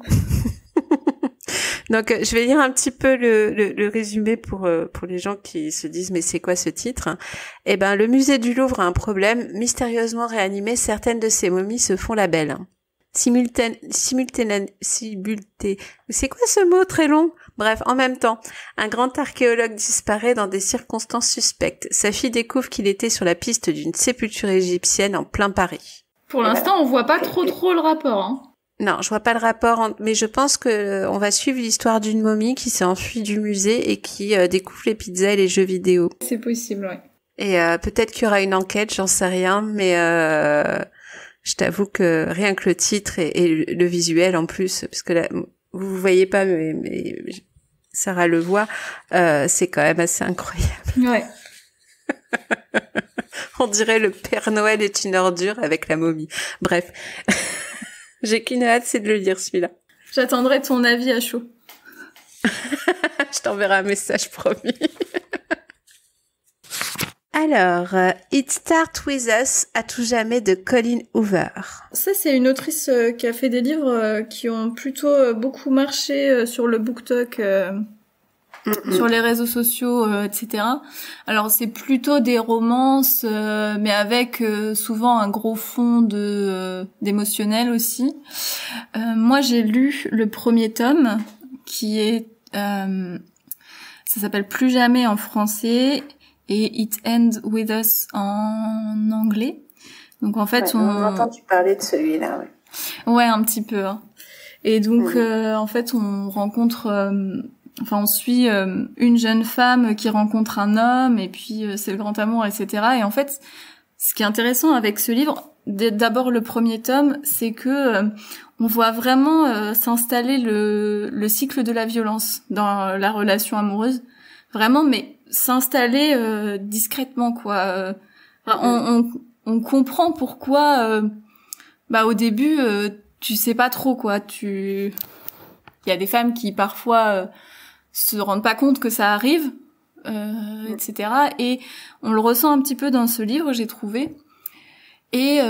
Donc je vais lire un petit peu le résumé pour les gens qui se disent mais c'est quoi ce titre? Eh ben le musée du Louvre a un problème, mystérieusement réanimé, certaines de ces momies se font la belle. C'est quoi ce mot très long? Bref, en même temps, un grand archéologue disparaît dans des circonstances suspectes. Sa fille découvre qu'il était sur la piste d'une sépulture égyptienne en plein Paris.
Pour l'instant, on voit pas trop le rapport, hein.
Non, je vois pas le rapport, mais je pense que on va suivre l'histoire d'une momie qui s'est enfuie du musée et qui découvre les pizzas et les jeux vidéo.
C'est possible, ouais.
Et peut-être qu'il y aura une enquête, j'en sais rien, mais je t'avoue que rien que le titre et le visuel en plus, parce que là, vous voyez pas, mais Sarah le voit, c'est quand même assez incroyable.
Ouais.
On dirait le Père Noël est une ordure avec la momie. Bref. J'ai qu'une hâte, c'est de le lire, celui-là.
J'attendrai ton avis à chaud.
Je t'enverrai un message, promis. Alors, It Starts With Us, à tout jamais, de Colleen Hoover.
Ça, c'est une autrice qui a fait des livres qui ont plutôt beaucoup marché sur le BookTok, sur les réseaux sociaux, etc. Alors, c'est plutôt des romances, mais avec souvent un gros fond d'émotionnel aussi. Moi, j'ai lu le premier tome, qui est... ça s'appelle Plus jamais en français... et It Ends With Us en anglais. Donc en fait,
on a entendu parler de celui-là, ouais.
Ouais, un petit peu. Hein. Et donc en fait, on rencontre, on suit une jeune femme qui rencontre un homme, et puis c'est le grand amour, etc. Et en fait, ce qui est intéressant avec ce livre, d'abord le premier tome, c'est que on voit vraiment s'installer le cycle de la violence dans la relation amoureuse. Vraiment, mais s'installer discrètement, quoi. On comprend pourquoi au début tu sais pas trop, quoi. Il y a des femmes qui parfois se rendent pas compte que ça arrive, etc. Et on le ressent un petit peu dans ce livre, j'ai trouvé. Et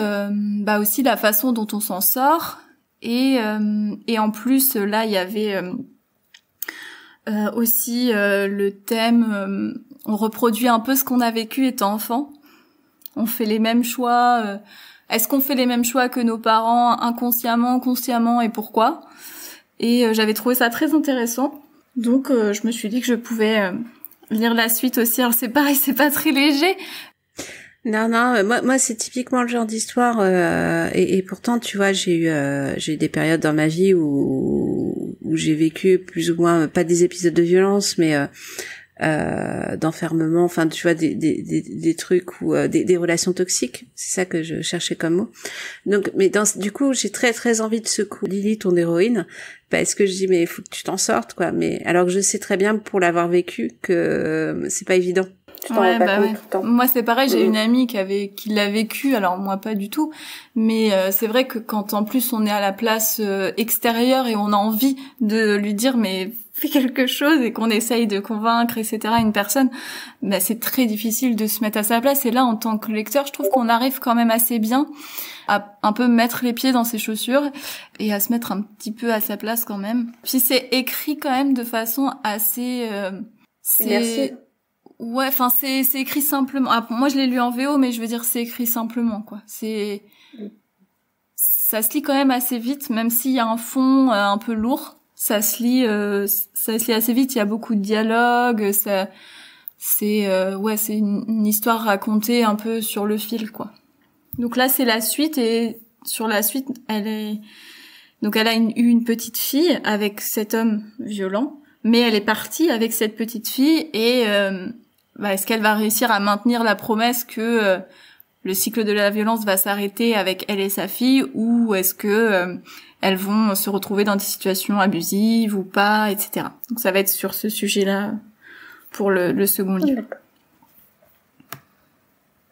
aussi la façon dont on s'en sort. Et en plus là il y avait aussi le thème, on reproduit un peu ce qu'on a vécu étant enfant. On fait les mêmes choix. Est-ce qu'on fait les mêmes choix que nos parents, inconsciemment, consciemment, et pourquoi? Et j'avais trouvé ça très intéressant. Donc je me suis dit que je pouvais lire la suite aussi. Alors c'est pareil, c'est pas très léger.
Non, moi c'est typiquement le genre d'histoire et pourtant tu vois j'ai eu des périodes dans ma vie où j'ai vécu plus ou moins pas des épisodes de violence mais d'enfermement, enfin tu vois des trucs ou des relations toxiques, c'est ça que je cherchais comme mot. Donc mais du coup j'ai très très envie de secouer Lily, ton héroïne, parce que je dis mais il faut que tu t'en sortes, quoi. Mais alors que je sais très bien pour l'avoir vécu que c'est pas évident. Tu t'en rends pas compte tout le temps.
Moi, c'est pareil, j'ai une amie qui l'a vécu, alors moi pas du tout, mais c'est vrai que quand en plus on est à la place extérieure et on a envie de lui dire mais fais quelque chose et qu'on essaye de convaincre, etc., une personne, bah, c'est très difficile de se mettre à sa place. Et là, en tant que lecteur, je trouve qu'on arrive quand même assez bien à un peu mettre les pieds dans ses chaussures et à se mettre un petit peu à sa place quand même. Puis c'est écrit quand même de façon assez...
Merci.
Ouais, enfin c'est écrit simplement. Ah, moi je l'ai lu en VO, mais je veux dire c'est écrit simplement quoi. Ça se lit quand même assez vite, même s'il y a un fond un peu lourd. Ça se lit assez vite. Il y a beaucoup de dialogues. C'est une histoire racontée un peu sur le fil quoi. Donc là c'est la suite et sur la suite elle a eu une petite fille avec cet homme violent, mais elle est partie avec cette petite fille et est-ce qu'elle va réussir à maintenir la promesse que le cycle de la violence va s'arrêter avec elle et sa fille, ou est-ce que elles vont se retrouver dans des situations abusives ou pas, etc. Donc ça va être sur ce sujet-là pour le second livre.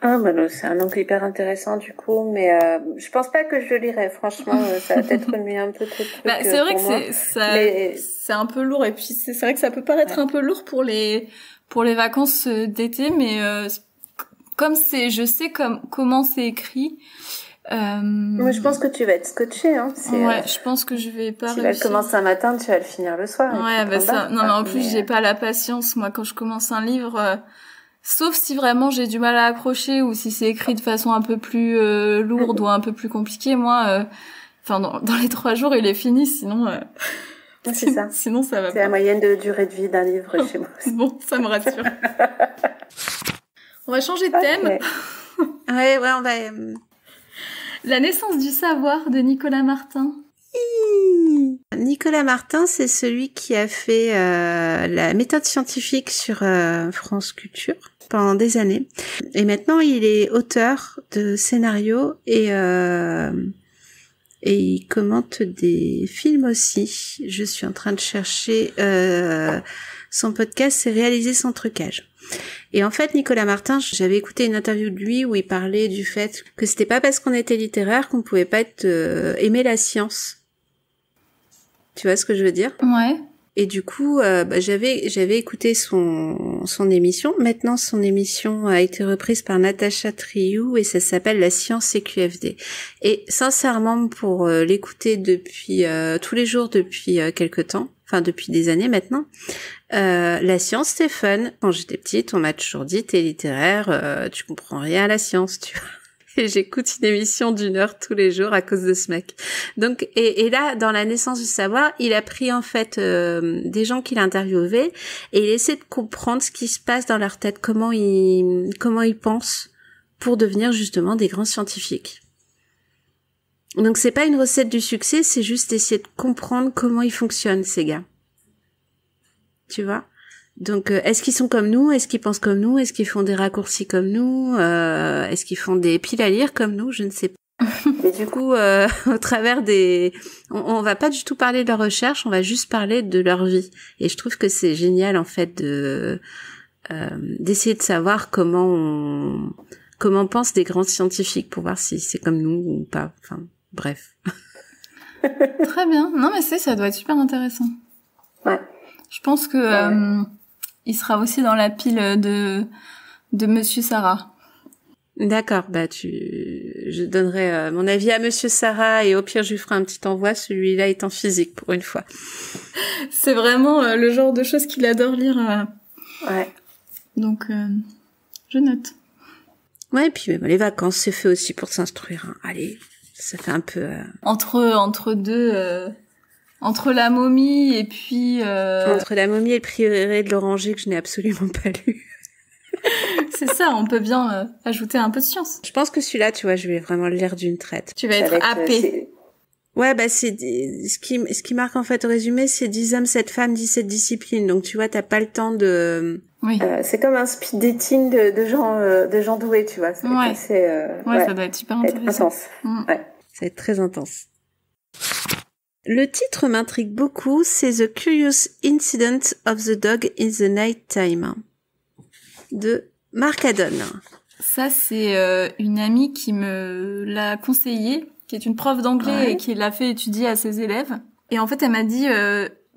Ah c'est un angle hyper intéressant du coup, mais je pense pas que je le lirai. Franchement, ça va peut-être remuer un peu trop de trucs.
C'est vrai
que
c'est un peu lourd, et puis c'est vrai que ça peut paraître un peu lourd pour les vacances d'été, mais comme je sais comment c'est écrit.
Moi, je pense que tu vas être scotché, hein.
Je pense que je vais pas réussir.
Tu vas le commencer un matin, tu vas le finir le soir.
Ouais, ça. Non, mais en plus, j'ai pas la patience. Moi, quand je commence un livre, sauf si vraiment j'ai du mal à accrocher ou si c'est écrit de façon un peu plus lourde ou un peu plus compliquée, moi, dans les 3 jours, il est fini. Sinon,
c'est ça.
Sinon, ça va pas.
C'est la moyenne de durée de vie d'un livre chez moi.
Bon, ça me rassure. On va changer de thème.
Ouais, on va...
La naissance du savoir de Nicolas Martin.
Nicolas Martin, c'est celui qui a fait la méthode scientifique sur France Culture pendant des années. Et maintenant, il est auteur de scénarios et il commente des films aussi. Je suis en train de chercher son podcast, c'est Réaliser sans trucage. Et en fait, Nicolas Martin, j'avais écouté une interview de lui où il parlait du fait que c'était pas parce qu'on était littéraire qu'on pouvait pas aimer la science. Tu vois ce que je veux dire?
Ouais.
Et du coup, j'avais écouté son émission. Maintenant, son émission a été reprise par Natacha Triou et ça s'appelle La Science CQFD. Et sincèrement, pour l'écouter depuis tous les jours depuis quelque temps, enfin depuis des années maintenant, la science c'est fun. Quand j'étais petite, on m'a toujours dit t'es littéraire, tu comprends rien à la science, tu vois. Et j'écoute une émission d'1 heure tous les jours à cause de ce mec. Donc, et là, dans la naissance du savoir, il a pris en fait des gens qu'il a interviewés et il essaie de comprendre ce qui se passe dans leur tête, comment ils pensent pour devenir justement des grands scientifiques. Donc c'est pas une recette du succès, c'est juste essayer de comprendre comment ils fonctionnent ces gars. Tu vois? Donc, est-ce qu'ils sont comme nous? Est-ce qu'ils pensent comme nous? Est-ce qu'ils font des raccourcis comme nous? Est-ce qu'ils font des piles à lire comme nous? Je ne sais pas. Mais du coup, au travers on va pas du tout parler de leur recherche, on va juste parler de leur vie. Et je trouve que c'est génial, en fait, d'essayer de savoir comment pensent des grands scientifiques pour voir si c'est comme nous ou pas. Enfin, bref.
Très bien. Non, mais ça doit être super intéressant.
Ouais.
Je pense que il sera aussi dans la pile de Monsieur Sarah.
D'accord, je donnerai mon avis à Monsieur Sarah et au pire je lui ferai un petit envoi, celui-là est en physique pour une fois.
C'est vraiment le genre de choses qu'il adore lire.
Ouais.
Donc, je note.
Ouais, et puis les vacances, c'est fait aussi pour s'instruire. Hein. Allez, ça fait un peu...
Entre deux... Entre la momie et puis...
Entre la momie et le prieuré de l'oranger que je n'ai absolument pas lu.
C'est ça, on peut bien ajouter un peu de science.
Je pense que celui-là, tu vois, je vais vraiment le lire d'une traite.
Tu vas être happé.
Ouais, c'est ce qui marque en fait au résumé, c'est 10 hommes, 7 femmes, 17 disciplines. Donc tu vois, t'as pas le temps de...
Oui.
C'est comme un speed dating de gens doués, tu vois.
Ouais. Ça doit être super intéressant.
Intense. Ouais. Ça va être très intense. Le titre m'intrigue beaucoup, c'est The Curious Incident of the Dog in the Night Time de Marc Haddon.
Ça, c'est une amie qui me l'a conseillé, qui est une prof d'anglais et qui l'a fait étudier à ses élèves. Et en fait, elle m'a dit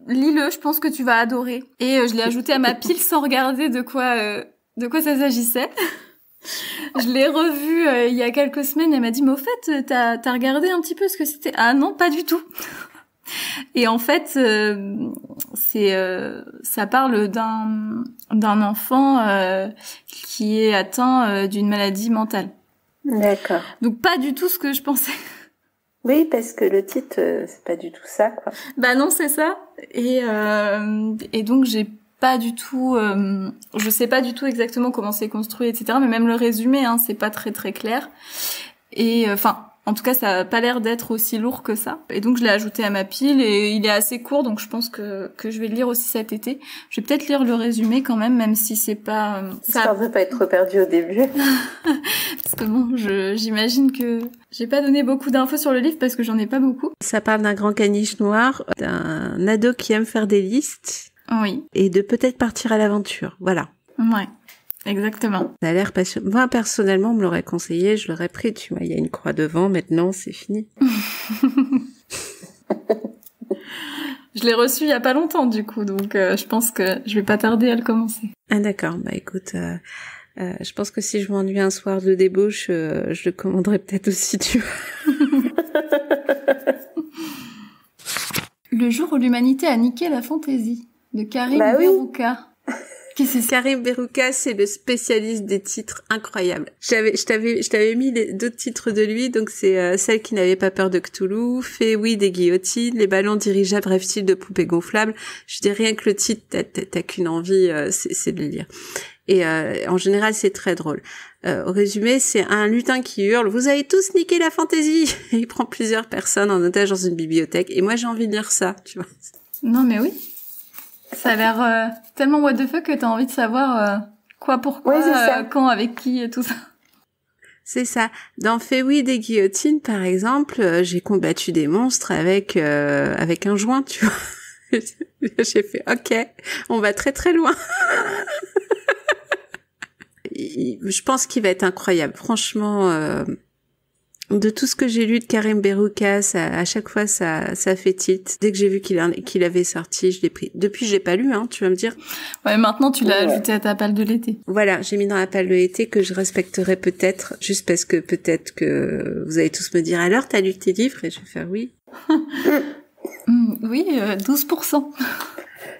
lis-le, je pense que tu vas adorer. Et je l'ai ajouté à ma pile sans regarder de quoi ça s'agissait. Je l'ai revu il y a quelques semaines. Elle m'a dit mais au fait, t'as regardé un petit peu ce que c'était? Ah non, pas du tout. Et en fait, ça parle d'un enfant qui est atteint d'une maladie mentale.
D'accord.
Donc pas du tout ce que je pensais.
Oui, parce que le titre, c'est pas du tout ça, quoi.
Bah non, c'est ça. Et donc j'ai pas du tout, je sais pas du tout exactement comment c'est construit, etc. Mais même le résumé, hein, c'est pas très très clair. Et enfin. En tout cas, ça a pas l'air d'être aussi lourd que ça. Et donc, je l'ai ajouté à ma pile et il est assez court, donc je pense que je vais le lire aussi cet été. Je vais peut-être lire le résumé quand même si c'est pas...
Histoire de pas être trop perdu au début.
Parce que bon, j'imagine que j'ai pas donné beaucoup d'infos sur le livre parce que j'en ai pas beaucoup.
Ça parle d'un grand caniche noir, d'un ado qui aime faire des listes.
Oui.
Et de peut-être partir à l'aventure. Voilà.
Ouais. Exactement.
Ça a l'air passionnant. Moi, personnellement, on me l'aurait conseillé, je l'aurais pris, tu vois, il y a une croix devant, maintenant, c'est fini.
Je l'ai reçu il y a pas longtemps, du coup, donc je pense que je vais pas tarder à le commencer.
Ah d'accord, bah écoute, je pense que si je m'ennuie un soir de débauche, je le commanderai peut-être aussi, tu vois.
Le jour où l'humanité a niqué la fantaisie, de Karim Berouka.
Karim Berouka, c'est le spécialiste des titres incroyables. Je t'avais mis d'autres titres de lui, donc c'est Celle qui n'avait pas peur de Cthulhu, Fait oui des guillotines, Les ballons dirigeables rêvent-ils de poupées gonflables. Je dis rien que le titre, t'as qu'une envie, c'est de le lire. Et en général, c'est très drôle. Au résumé, c'est un lutin qui hurle « Vous avez tous niqué la fantaisie !» Et il prend plusieurs personnes en otage dans une bibliothèque. Et moi, j'ai envie de lire ça, tu vois.
Non, mais oui. Ça a l'air tellement what the fuck que t'as envie de savoir quoi, pourquoi, quand, avec qui et tout ça.
C'est ça. Dans Fait oui des guillotines, par exemple, j'ai combattu des monstres avec un joint, tu vois. J'ai fait OK, on va très très loin. Je pense qu'il va être incroyable. Franchement, de tout ce que j'ai lu de Karim Berouka, à chaque fois ça fait tilt. Dès que j'ai vu qu'il avait sorti, je l'ai pris. Depuis, je l'ai pas lu, hein, tu vas me dire.
Ouais, maintenant tu l'as ajouté à ta palle de l'été.
Voilà, j'ai mis dans la palle de l'été que je respecterai peut-être, juste parce que peut-être que vous allez tous me dire alors t'as lu tes livres et je vais faire oui.
Oui, 12%.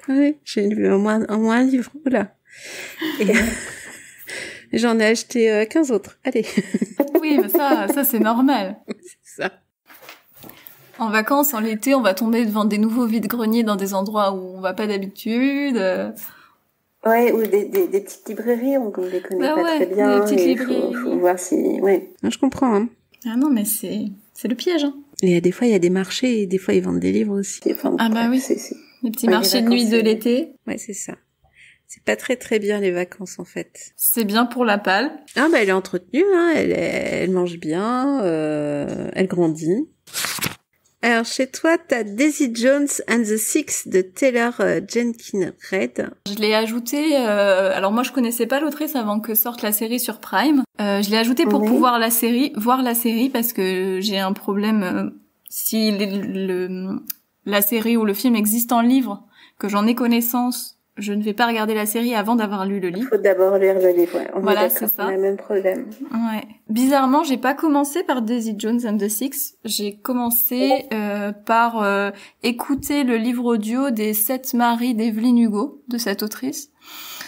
Oui, j'ai lu au moins un livre, voilà. Et j'en ai acheté 15 autres. Allez.
Oui, mais ça c'est normal.
C'est ça.
En vacances, en l'été, on va tomber devant des nouveaux vides-greniers dans des endroits où on va pas d'habitude.
Ouais, ou des petites librairies, on les connaît pas très bien.
Des petites librairies.
Faut voir si... Ouais. Non, je comprends, hein.
Ah non, mais c'est le piège, hein.
Et des fois, il y a des marchés et des fois, ils vendent des livres aussi.
Ah bah oui. Les petits marchés de nuit de l'été.
Ouais, c'est ça. C'est pas très très bien les vacances en fait.
C'est bien pour la palle.
Ah bah elle est entretenue, hein. Elle mange bien, elle grandit. Alors chez toi, t'as Daisy Jones and the Six de Taylor Jenkins Reid.
Je l'ai ajouté. Alors moi je connaissais pas l'autrice avant que sorte la série sur Prime. Je l'ai ajouté pour pouvoir voir la série parce que j'ai un problème si la série ou le film existe en livre, que j'en ai connaissance. Je ne vais pas regarder la série avant d'avoir lu le livre.
Il faut d'abord lire le livre, ouais.
Voilà, c'est ça.
On a le même problème.
Ouais. Bizarrement, j'ai pas commencé par Daisy Jones and the Six. J'ai commencé par écouter le livre audio des 7 maris d'Evelyn Hugo, de cette autrice.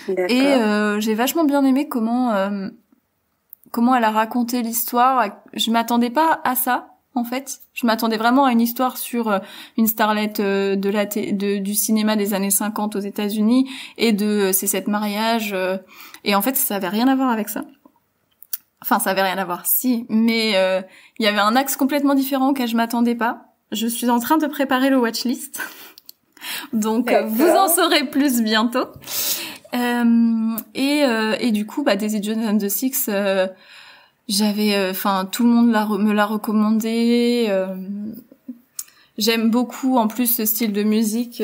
D'accord.
Et j'ai vachement bien aimé comment elle a raconté l'histoire. Je m'attendais pas à ça. En fait, je m'attendais vraiment à une histoire sur une starlette du cinéma des années 50 aux États-Unis et de ces 7 mariages. Et en fait, ça avait rien à voir avec ça. Enfin, ça avait rien à voir, si. Mais il y avait un axe complètement différent auquel je m'attendais pas. Je suis en train de préparer le watchlist. Donc, vous en saurez plus bientôt. Et du coup, Daisy Jones and the Six... j'avais, tout le monde me l'a recommandé. J'aime beaucoup, en plus, ce style de musique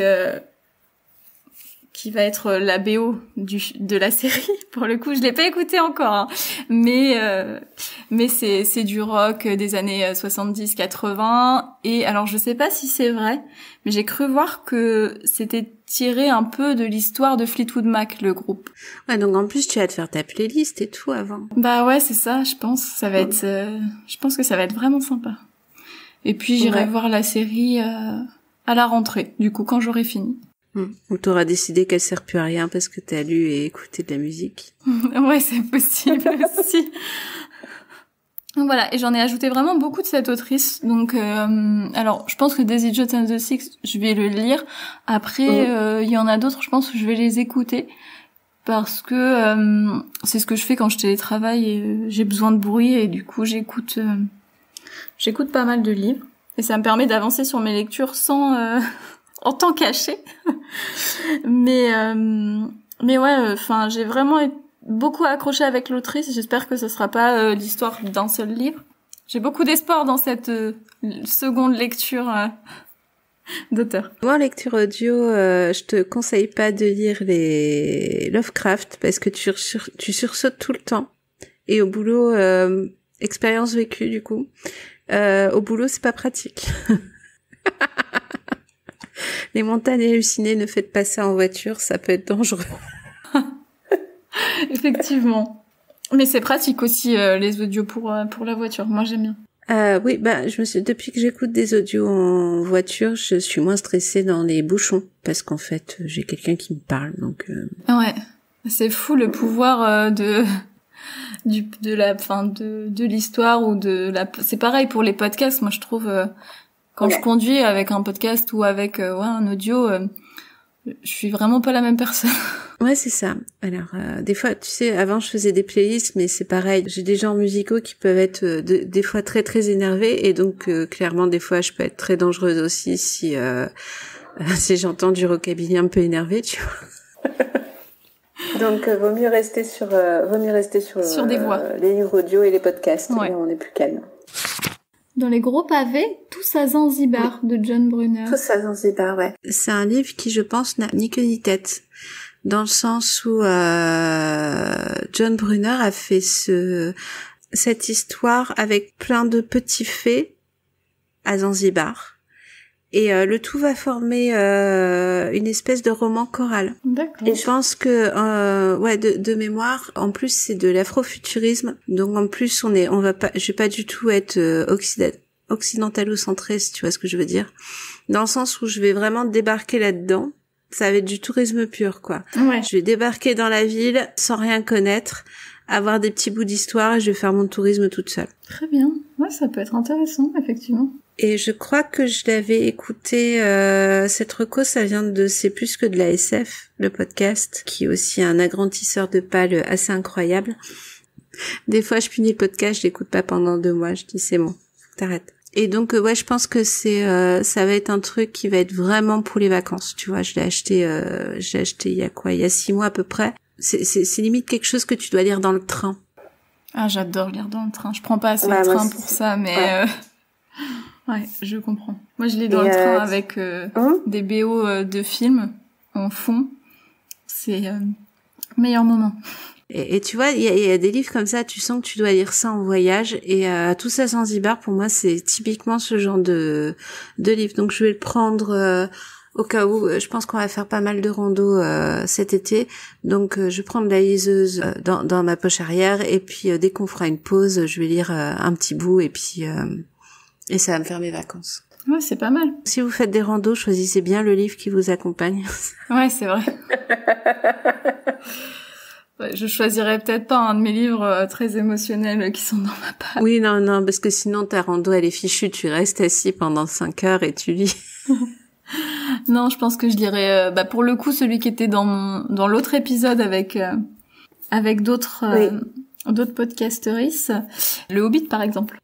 qui va être la BO de la série. Pour le coup, je l'ai pas écouté encore, hein. Mais c'est du rock des années 70-80. Et alors, je sais pas si c'est vrai, mais j'ai cru voir que c'était tiré un peu de l'histoire de Fleetwood Mac, le groupe.
Ouais, donc en plus, tu vas te faire ta playlist et tout avant.
Bah ouais, c'est ça, je pense. Ça va être, je pense que ça va être vraiment sympa. Et puis, j'irai voir la série à la rentrée, du coup, quand j'aurai fini.
Ou t'auras décidé qu'elle sert plus à rien parce que t'as lu et écouté de la musique.
Ouais, c'est possible aussi. Donc voilà, et j'en ai ajouté vraiment beaucoup de cette autrice. Donc, alors, je pense que Daisy Jones and the Six, je vais le lire. Après, il y en a d'autres, je pense que je vais les écouter. Parce que c'est ce que je fais quand je télétravaille et j'ai besoin de bruit. Et du coup, j'écoute pas mal de livres. Et ça me permet d'avancer sur mes lectures sans... en temps caché. mais ouais, enfin, j'ai vraiment beaucoup accroché avec l'autrice. J'espère que ce sera pas l'histoire d'un seul livre. J'ai beaucoup d'espoir dans cette seconde lecture d'auteur.
Moi, en lecture audio, je te conseille pas de lire les Lovecraft parce que tu sursautes tout le temps. Et au boulot, expérience vécue du coup, au boulot c'est pas pratique. Les montagnes hallucinées, ne faites pas ça en voiture, ça peut être dangereux.
Effectivement. Mais c'est pratique aussi les audios pour la voiture. Moi j'aime bien.
Oui, depuis que j'écoute des audios en voiture, je suis moins stressée dans les bouchons parce qu'en fait, j'ai quelqu'un qui me parle, donc.
Ouais, c'est fou le pouvoir de l'histoire ou de la. C'est pareil pour les podcasts. Moi je trouve quand je conduis avec un podcast ou avec un audio, je suis vraiment pas la même personne.
Ouais, c'est ça. Alors, des fois, tu sais, avant, je faisais des playlists, mais c'est pareil. J'ai des genres musicaux qui peuvent être des fois très, très énervés. Et donc, clairement, des fois, je peux être très dangereuse aussi si j'entends du rockabilly un peu énervé, tu vois. Donc, vaut mieux rester sur
des voix.
Les livres audio et les podcasts.
Ouais.
Là, on est plus calme.
Dans les gros pavés, Tous à Zanzibar, de John Brunner.
Tous à Zanzibar, ouais. C'est un livre qui, je pense, n'a ni queue ni tête. Dans le sens où John Brunner a fait cette histoire avec plein de petits faits à Zanzibar. Et le tout va former une espèce de roman choral.
D'accord.
Et je pense que de mémoire, en plus c'est de l'afrofuturisme. Donc en plus je vais pas du tout être occidentalo-centré, si tu vois ce que je veux dire. Dans le sens où je vais vraiment débarquer là-dedans. Ça va être du tourisme pur, quoi.
Ouais.
Je vais débarquer dans la ville sans rien connaître, avoir des petits bouts d'histoire et je vais faire mon tourisme toute seule.
Très bien. Ouais, ça peut être intéressant, effectivement.
Et je crois que je l'avais écouté, cette reco, ça vient de C'est plus que de la SF, le podcast, qui est aussi un agrandisseur de pales assez incroyable. Des fois, je punis le podcast, je l'écoute pas pendant 2 mois, je dis c'est bon, t'arrêtes. Et donc, ouais, je pense que ça va être un truc qui va être vraiment pour les vacances, tu vois. Je l'ai acheté il y a 6 mois à peu près. C'est limite quelque chose que tu dois lire dans le train.
Ah, j'adore lire dans le train. Je prends pas assez le train pour ça, mais ouais, je comprends. Moi, je lis dans le train avec des BO de films en fond. C'est meilleur moment.
Et tu vois, il y a des livres comme ça, tu sens que tu dois lire ça en voyage. Et Tout ça Zanzibar, pour moi, c'est typiquement ce genre de livre. Donc, je vais le prendre au cas où. Je pense qu'on va faire pas mal de rando cet été. Donc, je vais prendre la liseuse dans ma poche arrière. Et puis, dès qu'on fera une pause, je vais lire un petit bout. Et puis, et ça va me faire mes vacances.
Ouais, c'est pas mal.
Si vous faites des randos, choisissez bien le livre qui vous accompagne.
Ouais, c'est vrai. Ouais, je choisirais peut-être pas un de mes livres très émotionnels qui sont dans ma page.
Oui, non, parce que sinon ta rando elle est fichue, tu restes assis pendant 5 heures et tu lis.
Non, je pense que je lirais pour le coup celui qui était dans l'autre épisode avec d'autres podcasteristes, le Hobbit par exemple.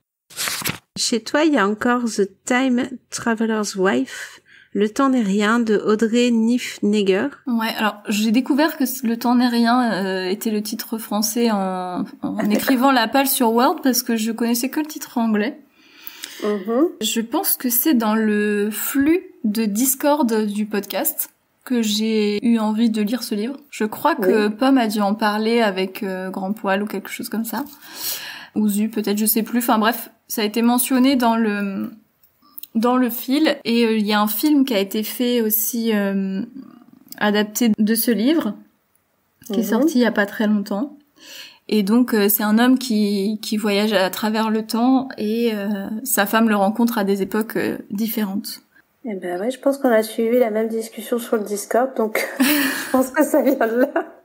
Chez toi, il y a encore The Time Traveler's Wife. Le temps n'est rien de Audrey Niffenegger.
Ouais, alors j'ai découvert que Le temps n'est rien était le titre français en écrivant la page sur Word parce que je connaissais que le titre anglais. Je pense que c'est dans le flux de Discord du podcast. que j'ai eu envie de lire ce livre. Je crois que Pomme a dû en parler avec Grand Poil ou quelque chose comme ça. Ou Zu, peut-être, je sais plus. Enfin bref, ça a été mentionné dans le fil. Et il y a un film qui a été fait aussi adapté de ce livre, qui est sorti il y a pas très longtemps. Et donc c'est un homme qui voyage à travers le temps et sa femme le rencontre à des époques différentes.
Eh ben ouais, je pense qu'on a suivi la même discussion sur le Discord, donc je pense que ça vient de là.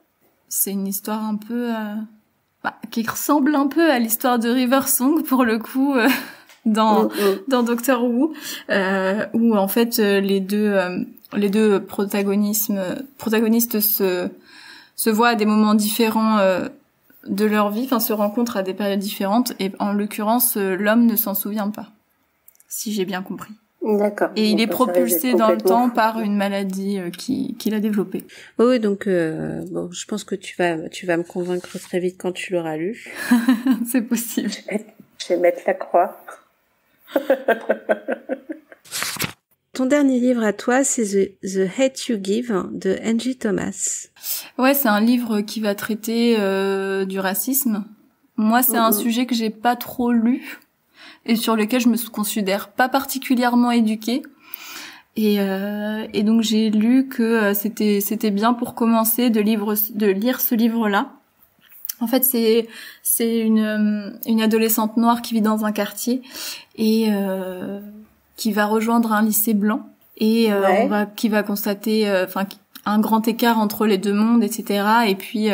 C'est une histoire un peu qui ressemble un peu à l'histoire de River Song pour le coup dans Doctor Who, où en fait les deux protagonistes se voient à des moments différents de leur vie, enfin se rencontrent à des périodes différentes, et en l'occurrence l'homme ne s'en souvient pas, si j'ai bien compris.
D'accord.
Et il est propulsé dans le temps par une maladie qu'il a développée.
Oui, donc bon, je pense que tu vas me convaincre très vite quand tu l'auras lu.
C'est possible.
Je vais mettre la croix. Ton dernier livre à toi, c'est The Hate You Give de Angie Thomas.
Ouais, c'est un livre qui va traiter du racisme. Moi, c'est un sujet que j'ai pas trop lu et sur lequel je me considère pas particulièrement éduquée. Et donc j'ai lu que c'était bien pour commencer de lire ce livre-là. En fait, c'est une adolescente noire qui vit dans un quartier et qui va rejoindre un lycée blanc et qui va constater un grand écart entre les deux mondes, etc. Et puis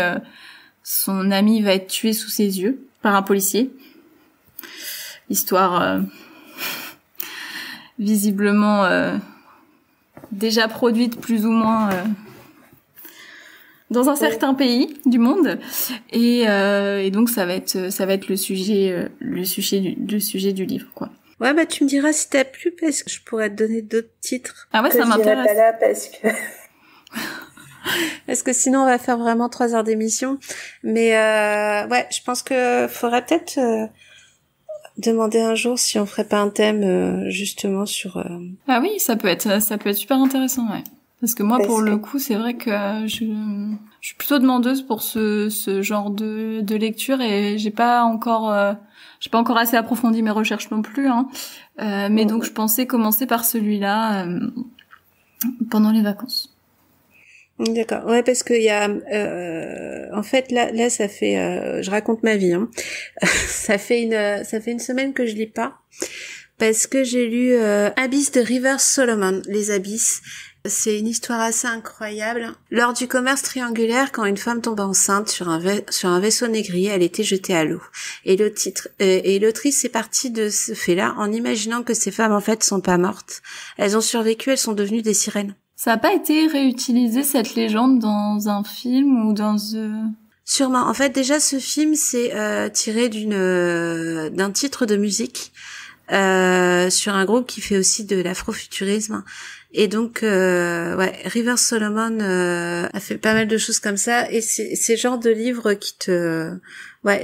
son ami va être tué sous ses yeux par un policier. Histoire visiblement déjà produite plus ou moins dans un certain pays du monde, et donc ça va être le sujet du livre, quoi.
Ouais, bah tu me diras si t'as plu, parce que je pourrais te donner d'autres titres.
Ah ouais, ça m'intéresse.
Pas là parce que sinon on va faire vraiment 3 heures d'émission. Mais ouais, je pense que faudrait peut-être demander un jour si on ferait pas un thème justement sur.
Ah oui, ça peut être super intéressant, ouais. Parce que moi, pour le coup, c'est vrai que je suis plutôt demandeuse pour ce genre de lecture, et j'ai pas encore assez approfondi mes recherches non plus, hein. Mais donc je pensais commencer par celui-là pendant les vacances.
D'accord. Ouais, parce que il y a en fait là ça fait je raconte ma vie, hein. ça fait une semaine que je lis pas, parce que j'ai lu Abyss de River Solomon, Les Abysses. C'est une histoire assez incroyable. Lors du commerce triangulaire, quand une femme tombe enceinte sur un vaisseau négrier, elle était jetée à l'eau. Et l'autrice est partie de ce fait-là en imaginant que ces femmes en fait sont pas mortes. Elles ont survécu, elles sont devenues des sirènes.
Ça a pas été réutilisé, cette légende, dans un film ou dans
Sûrement. En fait, déjà ce film c'est tiré d'un titre de musique sur un groupe qui fait aussi de l'afrofuturisme. Et donc, River Solomon a fait pas mal de choses comme ça, et c'est le genre de livre qui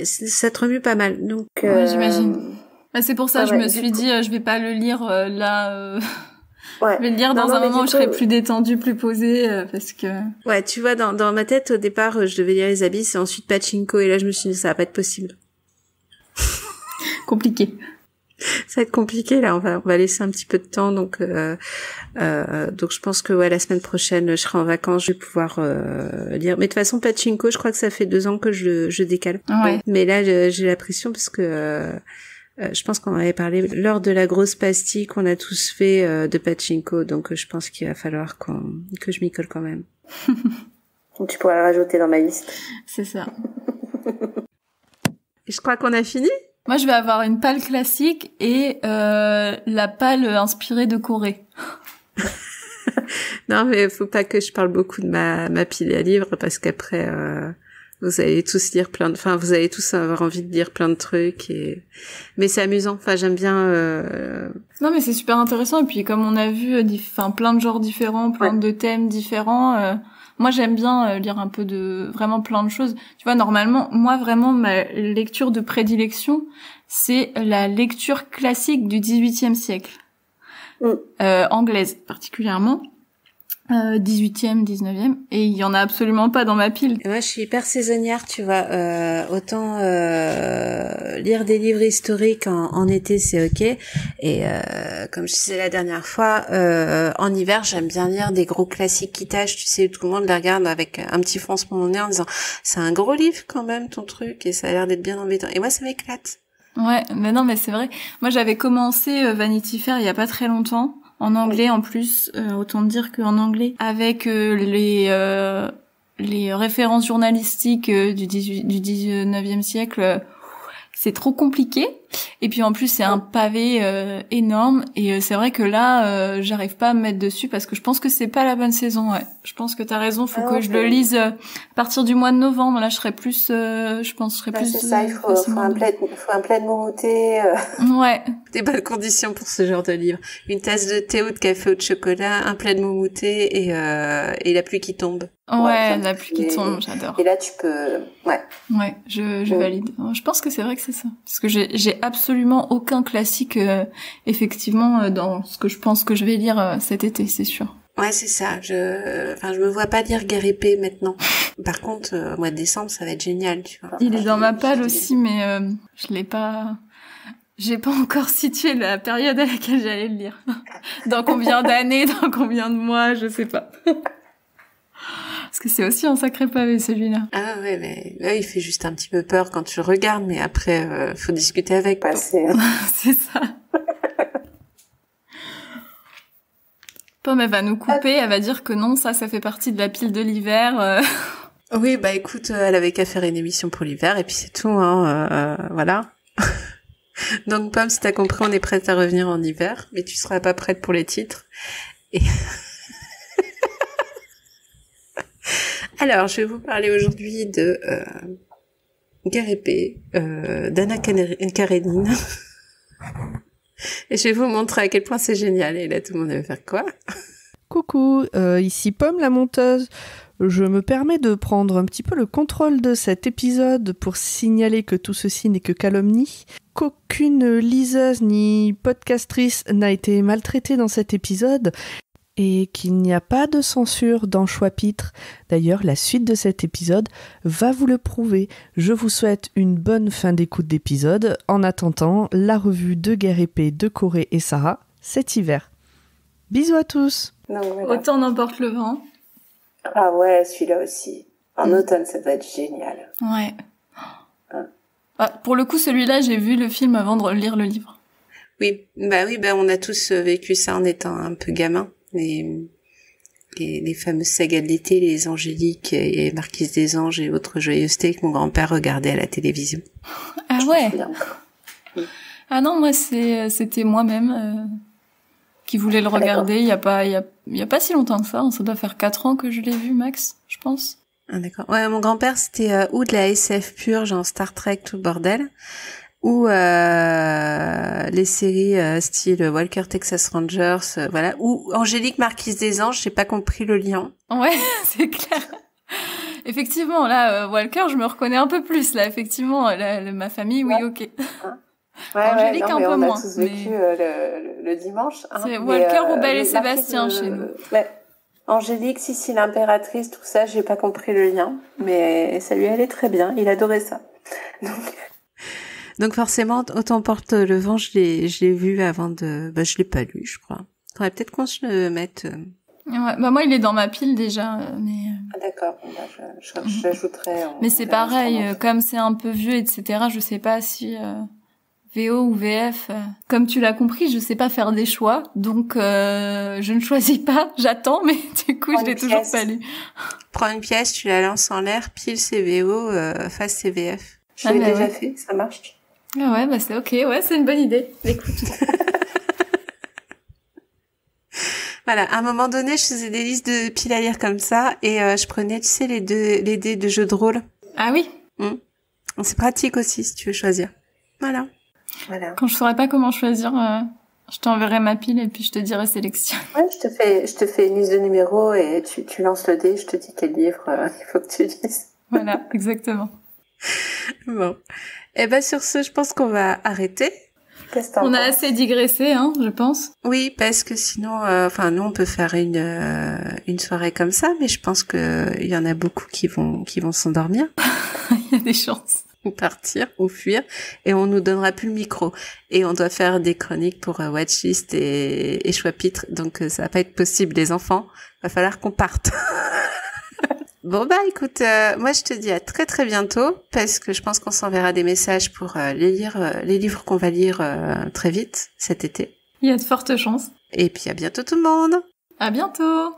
ça te remue pas mal. Donc,
ouais, j'imagine. Bah, c'est pour ça que je me suis dit, je vais pas le lire là. Je vais le lire dans un moment où je serai plus détendue, plus posée, parce que.
Ouais, tu vois, dans ma tête au départ, je devais lire Les Abysses et ensuite Pachinko, et là je me suis dit ça va pas être possible.
Compliqué.
Ça va être compliqué, là, on va laisser un petit peu de temps, donc je pense que la semaine prochaine je serai en vacances, je vais pouvoir lire. Mais de toute façon Pachinko, je crois que ça fait 2 ans que je décale.
Ouais.
Mais là j'ai la pression parce que je pense qu'on avait parlé lors de la grosse pastille qu'on a tous fait de Pachinko, donc je pense qu'il va falloir que je m'y colle quand même. Donc tu pourras le rajouter dans ma liste.
C'est ça.
Et je crois qu'on a fini.
Moi, je vais avoir une palle classique et la palle inspirée de Corée.
Non, mais faut pas que je parle beaucoup de ma pile à livres, parce qu'après vous allez tous lire vous allez tous avoir envie de lire plein de trucs, mais c'est amusant. Enfin, j'aime bien.
Non, mais c'est super intéressant, et puis comme on a vu, plein de genres différents, plein de thèmes différents. Moi, j'aime bien lire un peu de vraiment plein de choses. Tu vois, normalement, moi, vraiment, ma lecture de prédilection, c'est la lecture classique du XVIIIe siècle. Anglaise, particulièrement. 18e, 19e, et il y en a absolument pas dans ma pile.
Et moi, je suis hyper saisonnière, tu vois. Autant lire des livres historiques en été, c'est ok. Et comme je disais la dernière fois, en hiver, j'aime bien lire des gros classiques qui tâchent. Tu sais, tout le monde les regarde avec un petit froncement au nez en disant « C'est un gros livre quand même, ton truc, et ça a l'air d'être bien embêtant. » Et moi, ça m'éclate.
Ouais, mais non, mais c'est vrai. Moi, j'avais commencé Vanity Fair il y a pas très longtemps. En anglais, en plus, autant dire qu'en anglais, avec les références journalistiques du 19e siècle, c'est trop compliqué. Et puis en plus, c'est un pavé énorme. Et c'est vrai que là, j'arrive pas à me mettre dessus parce que je pense que c'est pas la bonne saison. Ouais, je pense que t'as raison. Faut que je le lise à partir du mois de novembre. Là, je serais plus, je pense, je serais plus.
C'est ça. Il faut un plaid moumoté.
Ouais.
Des bonnes conditions pour ce genre de livre. Une tasse de thé ou de café ou de chocolat, un plaid moumoté et la pluie qui tombe.
Ouais, la pluie qui tombe, j'adore.
Et là, tu peux,
Ouais, je valide. Je pense que c'est vrai que c'est ça. Parce que j'ai absolument aucun classique, effectivement, dans ce que je pense que je vais lire cet été, c'est sûr.
Ouais, c'est ça. Je me vois pas lire Guerre épée maintenant. Par contre, au mois de décembre, ça va être génial, tu vois.
Il est dans ma palle aussi, mais je l'ai pas. J'ai pas encore situé la période à laquelle j'allais le lire. Dans combien d'années, dans combien de mois, je sais pas. Parce que c'est aussi un sacré pavé, celui-là.
Ah ouais, mais là, il fait juste un petit peu peur quand tu le regardes, mais après, faut discuter avec.
C'est ça. Pomme, elle va nous couper, elle va dire que non, ça fait partie de la pile de l'hiver.
Oui, bah écoute, elle avait qu'à faire une émission pour l'hiver, et puis c'est tout, hein, voilà. Donc Pomme, si t'as compris, on est prête à revenir en hiver, mais tu seras pas prête pour les titres. Et... Alors, je vais vous parler aujourd'hui de Guerre épée, d'Anna Karenine. Et je vais vous montrer à quel point c'est génial. Et là, tout le monde va faire quoi?
Coucou, ici Pomme la monteuse. Je me permets de prendre un petit peu le contrôle de cet épisode pour signaler que tout ceci n'est que calomnie, qu'aucune liseuse ni podcastrice n'a été maltraitée dans cet épisode et qu'il n'y a pas de censure dans Choix-Pitre. D'ailleurs, la suite de cet épisode va vous le prouver. Je vous souhaite une bonne fin d'écoute d'épisode. En attendant, la revue de Guerre épée de Corée et Sarah, cet hiver. Bisous à tous.
Autant n'emporte le vent.
Ah ouais, celui-là aussi. En automne, ça doit être génial.
Ouais. Pour le coup, celui-là, j'ai vu le film avant de lire le livre.
Oui, on a tous vécu ça en étant un peu gamin. Les fameuses sagas de l'été, les Angéliques et Marquise des Anges et autres joyeusetés que mon grand-père regardait à la télévision.
Ah ouais. Ah non, moi c'était moi-même qui voulais le regarder. Il y a pas si longtemps que ça. Ça doit faire 4 ans que je l'ai vu, max, je pense.
Ah d'accord. Ouais, mon grand-père c'était ou de la SF pure, genre Star Trek, tout le bordel, ou les séries style Walker Texas Rangers, voilà, ou Angélique Marquise des Anges. J'ai pas compris le lien.
Ouais, c'est clair. Effectivement, là, Walker, je me reconnais un peu plus. Là, effectivement, ma famille, oui, ok.
Ouais,
Angélique un peu moins.
On a tous vécu le dimanche. Hein,
c'est Walker, Roubaix et Sébastien chez nous.
Ouais. Angélique, Sissi l'impératrice, tout ça, j'ai pas compris le lien, mais ça lui allait très bien. Il adorait ça. Donc forcément, Autant porte le vent, je l'ai vu avant de... je l'ai pas lu, je crois. Faudrait peut-être qu'on se le mette...
Ouais, moi, il est dans ma pile déjà, mais...
Ah d'accord, je l'ajouterai...
Mais c'est pareil, comme c'est un peu vieux, etc., je sais pas si... VO ou VF, comme tu l'as compris, je sais pas faire des choix, donc je ne choisis pas, j'attends, mais du coup, je l'ai toujours pas lu.
Prends une pièce, tu la lances en l'air, pile c'est VO, face c'est VF. Je l'ai déjà fait, ça marche.
Ah ouais, c'est ok, ouais, c'est une bonne idée. Écoute.
Voilà, à un moment donné, je faisais des listes de piles à lire comme ça, et je prenais, tu sais, les dés de jeux de rôle.
Ah oui.
C'est pratique aussi, si tu veux choisir. Voilà.
Quand je saurais pas comment choisir, je t'enverrai ma pile et puis je te dirai sélection.
Ouais, je te fais une liste de numéros et tu lances le dé, je te dis quel livre il faut que tu lises.
Voilà, exactement.
Bon. Et sur ce, je pense qu'on va arrêter. Qu'est-ce que t'en
On a
penses?
assez digressé, hein, je pense.
Oui, parce que sinon, nous, on peut faire une soirée comme ça, mais je pense que il y en a beaucoup qui vont s'endormir,
Il y a des chances.
ou partir, ou fuir, et on nous donnera plus le micro. Et on doit faire des chroniques pour Watchlist et Choix-Pitre, donc ça va pas être possible, les enfants. Va falloir qu'on parte. Bon bah écoute, moi je te dis à très très bientôt, parce que je pense qu'on s'enverra des messages pour les livres qu'on va lire très vite cet été.
Il y a de fortes chances.
Et puis à bientôt tout le monde.
À bientôt!